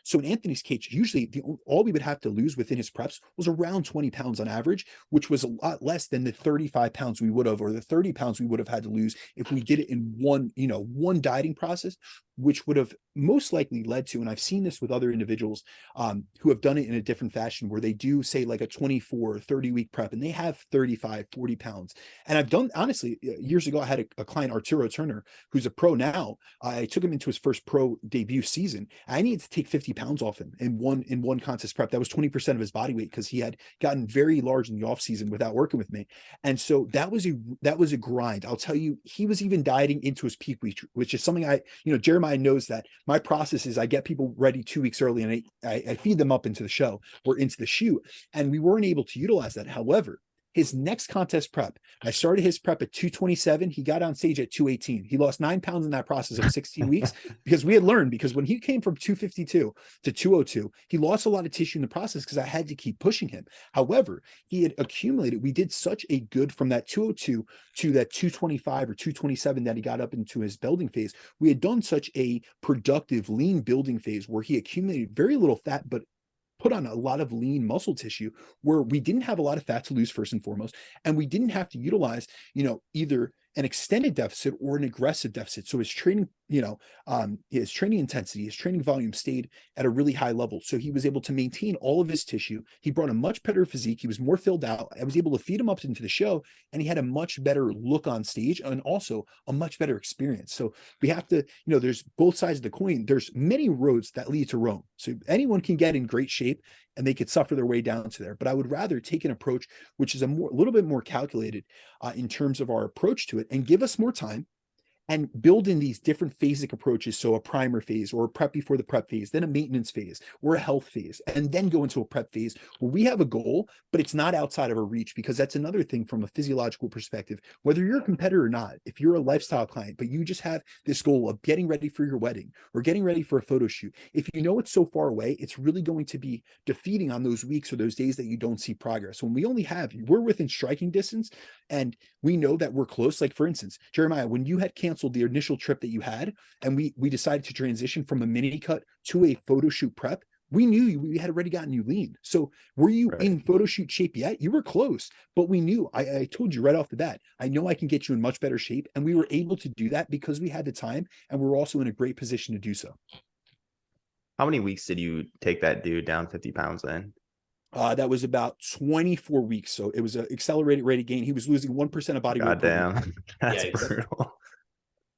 Speaker 2: So in Anthony's case, usually all we would have to lose within his preps was around 20 pounds on average, which was a lot less than the 35 pounds we would have, or the 30 pounds we would have had to lose if we did it in one dieting process, which would have most likely led to, and I've seen this with other individuals who have done it in a different fashion, where they do, say, like a 24 or 30 week prep, and they have 35, 40 pounds. And I've done, honestly, years ago, I had a client, Arturo Turner, who's a pro now. I took him into his first pro debut season. I needed to take 50 pounds off him in one contest prep. That was 20% of his body weight, because he had gotten very large in the off season without working with me. And so that was a grind. I'll tell you, he was even dieting into his peak week, which is something Jeremiah knows that my process is I get people ready 2 weeks early, and I feed them up into the show or into the shoot. And we weren't able to utilize that. However, his next contest prep, I started his prep at 227. He got on stage at 218. He lost 9 pounds in that process of 16 weeks, because we had learned, because when he came from 252 to 202, he lost a lot of tissue in the process because I had to keep pushing him. However, he had accumulated. We did such a good from that 202 to that 225 or 227 that he got up into his building phase. We had done such a productive lean building phase where he accumulated very little fat, but put on a lot of lean muscle tissue, where we didn't have a lot of fat to lose, first and foremost, and we didn't have to utilize, either an extended deficit or an aggressive deficit. So his training, his training intensity, his training volume stayed at a really high level. So he was able to maintain all of his tissue. He brought a much better physique. He was more filled out. I was able to feed him up into the show, and he had a much better look on stage, and also a much better experience. So we have to, there's both sides of the coin. There's many roads that lead to Rome. So anyone can get in great shape, and they could suffer their way down to there. But I would rather take an approach which is a little bit more calculated in terms of our approach to it, and give us more time, and build in these different phasic approaches. So a primer phase, or a prep before the prep phase, then a maintenance phase, or a health phase, and then go into a prep phase where we have a goal, but it's not outside of our reach. Because that's another thing from a physiological perspective, whether you're a competitor or not, if you're a lifestyle client, but you just have this goal of getting ready for your wedding or getting ready for a photo shoot, if you know it's so far away, it's really going to be defeating on those weeks or those days that you don't see progress. When we're within striking distance, and we know that we're close. Like, for instance, Jeremiah, when you had canceled the initial trip that you had, and we decided to transition from a mini cut to a photo shoot prep, we knew we had already gotten you lean. So were you
Speaker 3: Right.
Speaker 2: in photo shoot shape yet? You were close, but we knew, I told you right off the bat, I know I can get you in much better shape. And we were able to do that because we had the time, and we're also in a great position to do so.
Speaker 3: How many weeks did you take that dude down 50 pounds in?
Speaker 2: That was about 24 weeks. So it was an accelerated rate of gain. He was losing 1% of body weight per week.
Speaker 3: Goddamn. That's
Speaker 1: Yikes.
Speaker 3: brutal.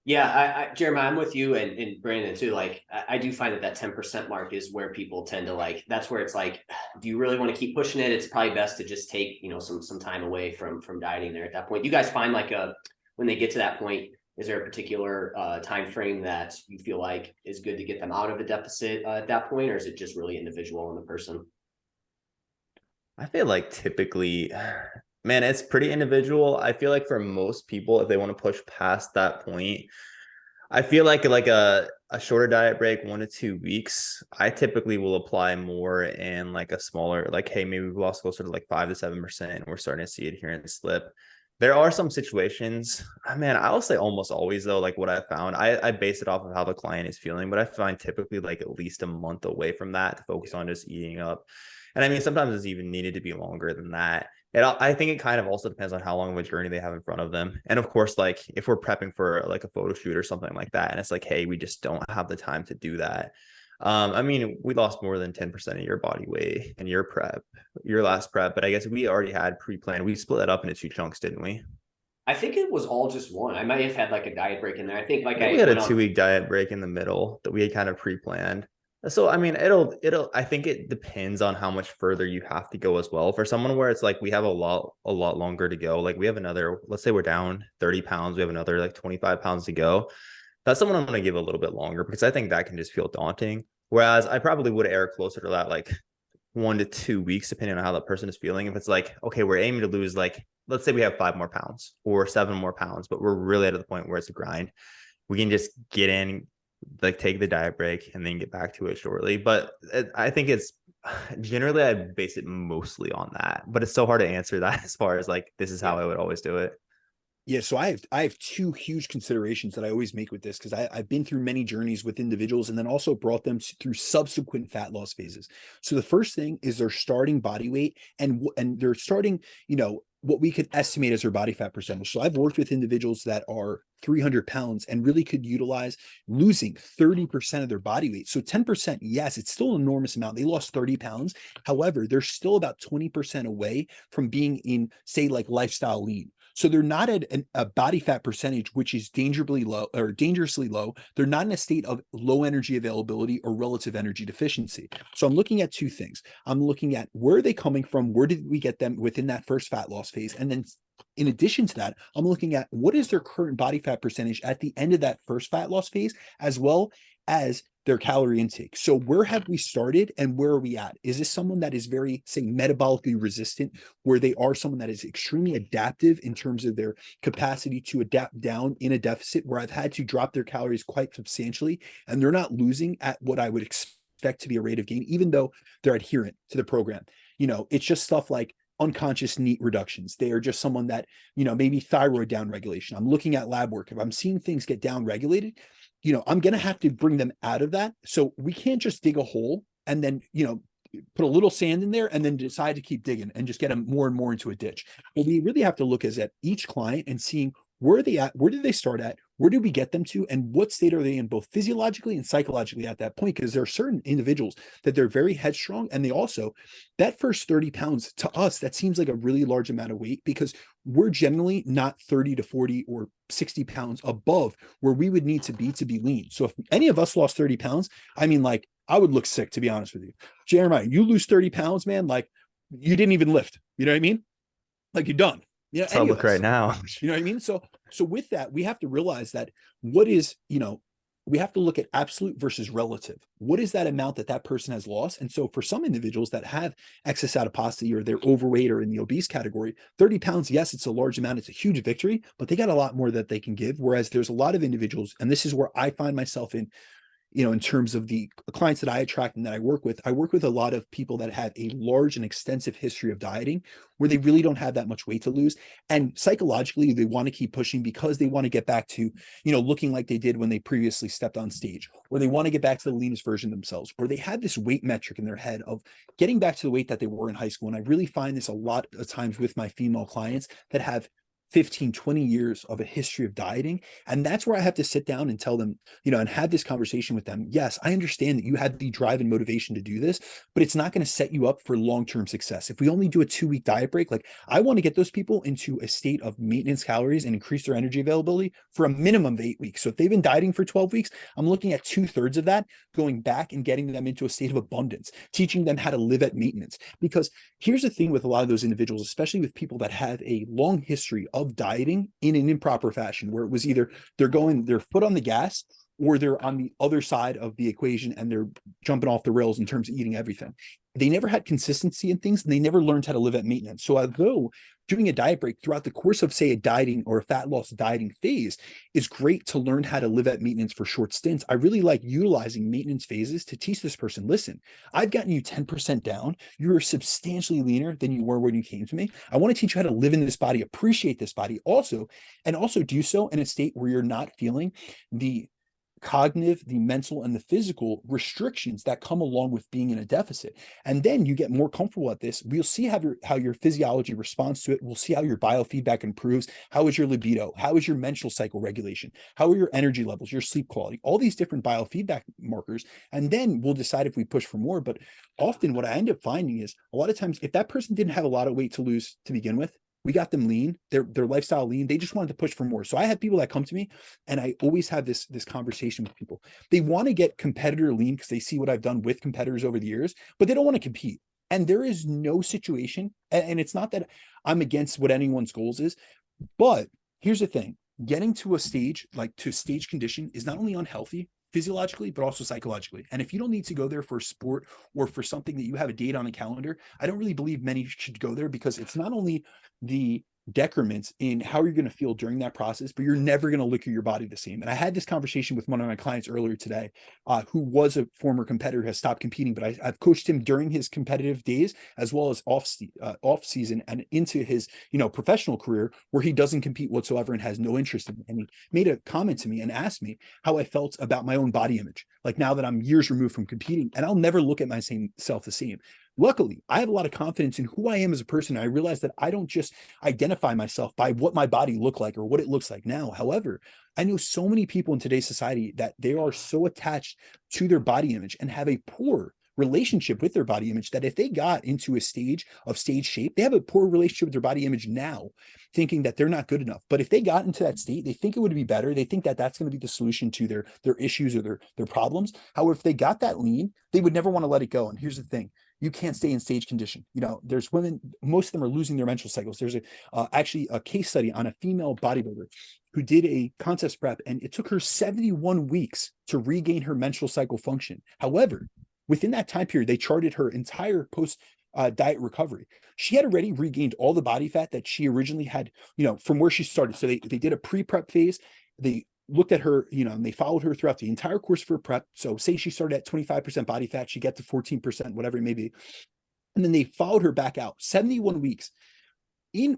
Speaker 1: Yeah, Jeremiah, I'm with you and Brandon too. Like, I do find that 10% mark is where people tend to like, that's where it's like, do you really want to keep pushing it? It's probably best to just take, some time away from dieting there at that point. You guys find like when they get to that point, is there a particular time frame that you feel like is good to get them out of a deficit at that point? Or is it just really individual in the person?
Speaker 3: I feel like typically, man, it's pretty individual. I feel like for most people, if they want to push past that point, I feel like a shorter diet break, 1 to 2 weeks, I typically will apply more in like a smaller, like, hey, maybe we've lost closer to like 5 to 7%, and we're starting to see adherence slip. There are some situations, man, I'll say almost always though, like what I found, I base it off of how the client is feeling, but I find typically like at least a month away from that to focus on just eating up. And I mean, sometimes it's even needed to be longer than that. I think it kind of also depends on how long of a journey they have in front of them. And of course, like if we're prepping for like a photo shoot or something like that, and it's like, hey, we just don't have the time to do that. I mean, we lost more than 10% of your body weight in your last prep, but I guess we already had pre-planned. We split it up into 2 chunks, didn't we?
Speaker 1: I think it was all just one. I might have had like a diet break in there. I think like
Speaker 3: We had a 2 week diet break in the middle that we had kind of pre-planned. So I mean, I think it depends on how much further you have to go as well. For someone where it's like we have a lot longer to go, like we have another, let's say we're down 30 pounds, we have another like 25 pounds to go. That's someone I'm going to give a little bit longer, because I think that can just feel daunting. Whereas I probably would err closer to that, like 1 to 2 weeks, depending on how that person is feeling. If it's like, okay, we're aiming to lose, like, let's say we have 5 more pounds or 7 more pounds, but we're really at the point where it's a grind. We can just get in, like take the diet break and then get back to it shortly. But I think it's generally, I base it mostly on that, but it's so hard to answer that as far as like, this is how I would always do it.
Speaker 2: Yeah, so I have two huge considerations that I always make with this, because I've been through many journeys with individuals and then also brought them through subsequent fat loss phases. So the first thing is their starting body weight, and they're starting, what we could estimate as their body fat percentage. So I've worked with individuals that are 300 pounds and really could utilize losing 30% of their body weight. So 10%, yes, it's still an enormous amount. They lost 30 pounds. However, they're still about 20% away from being in, say, like lifestyle lean. So they're not at a body fat percentage, which is dangerously low. They're not in a state of low energy availability or relative energy deficiency. So I'm looking at two things. I'm looking at where are they coming from? Where did we get them within that first fat loss phase? And then in addition to that, I'm looking at what is their current body fat percentage at the end of that first fat loss phase, as well as their calorie intake. So where have we started and where are we at? Is this someone that is very, say, metabolically resistant, where they are someone that is extremely adaptive in terms of their capacity to adapt down in a deficit, where I've had to drop their calories quite substantially and they're not losing at what I would expect to be a rate of gain, even though they're adherent to the program? It's just stuff like unconscious NEAT reductions. They are just someone that, maybe thyroid down regulation. I'm looking at lab work. If I'm seeing things get down regulated, I'm going to have to bring them out of that. So we can't just dig a hole and then, put a little sand in there and then decide to keep digging and just get them more and more into a ditch. What we really have to look is at each client and seeing where are they at, where did they start at, where did we get them to, and what state are they in both physiologically and psychologically at that point? Because there are certain individuals that they're very headstrong, and they also, that first 30 pounds to us, that seems like a really large amount of weight, because we're generally not 30 to 40 or 60 pounds above where we would need to be lean. So if any of us lost 30 pounds, I mean, like, I would look sick, to be honest with you. Jeremiah, you lose 30 pounds, man, like you didn't even lift. You know what I mean? Like you're done.
Speaker 3: So look right now.
Speaker 2: You know what I mean? So with that, we have to realize that what is, we have to look at absolute versus relative. What is that amount that person has lost? And so for some individuals that have excess adiposity or they're overweight or in the obese category, 30 pounds, yes, it's a large amount. It's a huge victory, but they got a lot more that they can give. Whereas there's a lot of individuals, and this is where I find myself in, in terms of the clients that I attract and that I work with a lot of people that have a large and extensive history of dieting where they really don't have that much weight to lose. And psychologically, they want to keep pushing because they want to get back to, looking like they did when they previously stepped on stage, or they want to get back to the leanest version of themselves, or they have this weight metric in their head of getting back to the weight that they were in high school. And I really find this a lot of times with my female clients that have 15, 20 years of a history of dieting. And that's where I have to sit down and tell them, and have this conversation with them. Yes, I understand that you had the drive and motivation to do this, but it's not going to set you up for long-term success. If we only do a 2-week diet break, like I want to get those people into a state of maintenance calories and increase their energy availability for a minimum of 8 weeks. So if they've been dieting for 12 weeks, I'm looking at 2/3 of that going back and getting them into a state of abundance, teaching them how to live at maintenance. Because here's the thing with a lot of those individuals, especially with people that have a long history of dieting in an improper fashion, where it was either they're going their foot on the gas or they're on the other side of the equation and they're jumping off the rails in terms of eating everything. They never had consistency in things and they never learned how to live at maintenance. So although doing a diet break throughout the course of, say, a dieting or a fat loss dieting phase is great to learn how to live at maintenance for short stints, I really like utilizing maintenance phases to teach this person, listen, I've gotten you 10% down. You're substantially leaner than you were when you came to me. I want to teach you how to live in this body, appreciate this body also, and also do so in a state where you're not feeling the cognitive, the mental, and the physical restrictions that come along with being in a deficit. And then you get more comfortable at this. We'll see how your physiology responds to it. We'll see how your biofeedback improves. How is your libido? How is your menstrual cycle regulation? How are your energy levels, your sleep quality, all these different biofeedback markers. And then we'll decide if we push for more. But often what I end up finding is a lot of times, if that person didn't have a lot of weight to lose to begin with, we got them lean, their lifestyle lean. They just wanted to push for more. So I have people that come to me and I always have this conversation with people. They want to get competitor lean because they see what I've done with competitors over the years, but they don't want to compete. And there is no situation, and it's not that I'm against what anyone's goals is, but here's the thing. Getting to a stage, like to stage condition, is not only unhealthy physiologically, but also psychologically. And if you don't need to go there for a sport or for something that you have a date on a calendar, I don't really believe many should go there, because it's not only the decrements in how you're going to feel during that process, but you're never going to look at your body the same. And I had this conversation with one of my clients earlier today, who was a former competitor, has stopped competing, but I've coached him during his competitive days as well as off season and into his professional career, where he doesn't compete whatsoever and has no interest in it. And he made a comment to me and asked me how I felt about my own body image, like now that I'm years removed from competing, and I'll never look at my same self the same. Luckily, I have a lot of confidence in who I am as a person. I realize that I don't just identify myself by what my body looked like or what it looks like now. However, I know so many people in today's society that they are so attached to their body image and have a poor relationship with their body image that if they got into a stage of stage shape, they have a poor relationship with their body image now, thinking that they're not good enough. But if they got into that state, they think it would be better. They think that that's going to be the solution to their issues or their problems. However, if they got that lean, they would never want to let it go. And here's the thing. You can't stay in stage condition. There's women, most of them are losing their menstrual cycles. There's actually a case study on a female bodybuilder who did a contest prep, and it took her 71 weeks to regain her menstrual cycle function. However, within that time period, they charted her entire post diet recovery. She had already regained all the body fat that she originally had, from where she started. So they did a pre-prep phase. They looked at her, and they followed her throughout the entire course for prep. So say she started at 25% body fat, she got to 14%, whatever it may be. And then they followed her back out 71 weeks.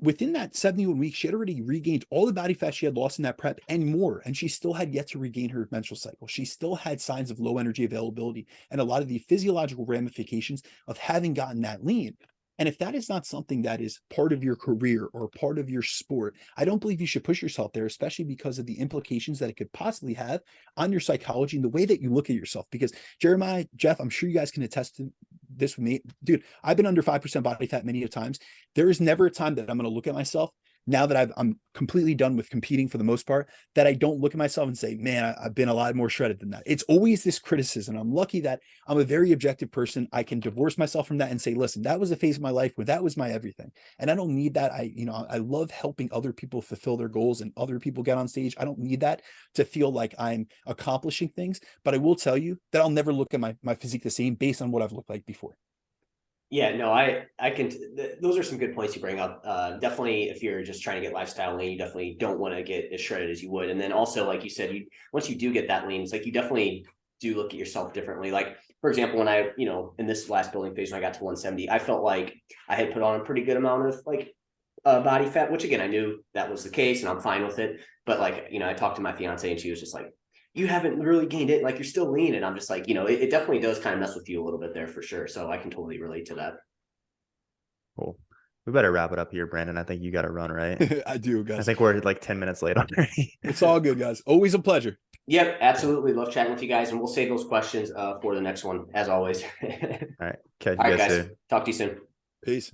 Speaker 2: Within that 71 weeks, she had already regained all the body fat she had lost in that prep and more. And she still had yet to regain her menstrual cycle. She still had signs of low energy availability and a lot of the physiological ramifications of having gotten that lean. And if that is not something that is part of your career or part of your sport, I don't believe you should push yourself there, especially because of the implications that it could possibly have on your psychology and the way that you look at yourself. Because Jeremiah, Jeff, I'm sure you guys can attest to this with me. Dude, I've been under 5% body fat many of times. There is never a time that I'm going to look at myself, now that I'm completely done with competing for the most part, that I don't look at myself and say, man, I've been a lot more shredded than that. It's always this criticism. I'm lucky that I'm a very objective person. I can divorce myself from that and say, listen, that was a phase of my life where that was my everything. And I don't need that. I love helping other people fulfill their goals and other people get on stage. I don't need that to feel like I'm accomplishing things. But I will tell you that I'll never look at my physique the same based on what I've looked like before.
Speaker 1: Yeah, no, I can, those are some good points you bring up. Definitely, if you're just trying to get lifestyle lean, you definitely don't want to get as shredded as you would. And then also, like you said, once you do get that lean, it's like you definitely do look at yourself differently. Like, for example, when I, in this last building phase, when I got to 170, I felt like I had put on a pretty good amount of like body fat, which again, I knew that was the case and I'm fine with it. But like, I talked to my fiance and she was just like, you haven't really gained it. Like you're still lean. And I'm just like, it definitely does kind of mess with you a little bit there for sure. So I can totally relate to that.
Speaker 3: Cool. We better wrap it up here, Brandon. I think you got to run, right?
Speaker 2: I do, guys.
Speaker 3: I think we're like 10 minutes late already.
Speaker 2: It's all good, guys. Always a pleasure.
Speaker 1: Yep, absolutely. Love chatting with you guys. And we'll save those questions for the next one, as always.
Speaker 3: All right. Catch
Speaker 1: All
Speaker 3: you
Speaker 1: right,
Speaker 3: guys
Speaker 1: guys.
Speaker 3: soon.
Speaker 1: Talk to you soon.
Speaker 2: Peace.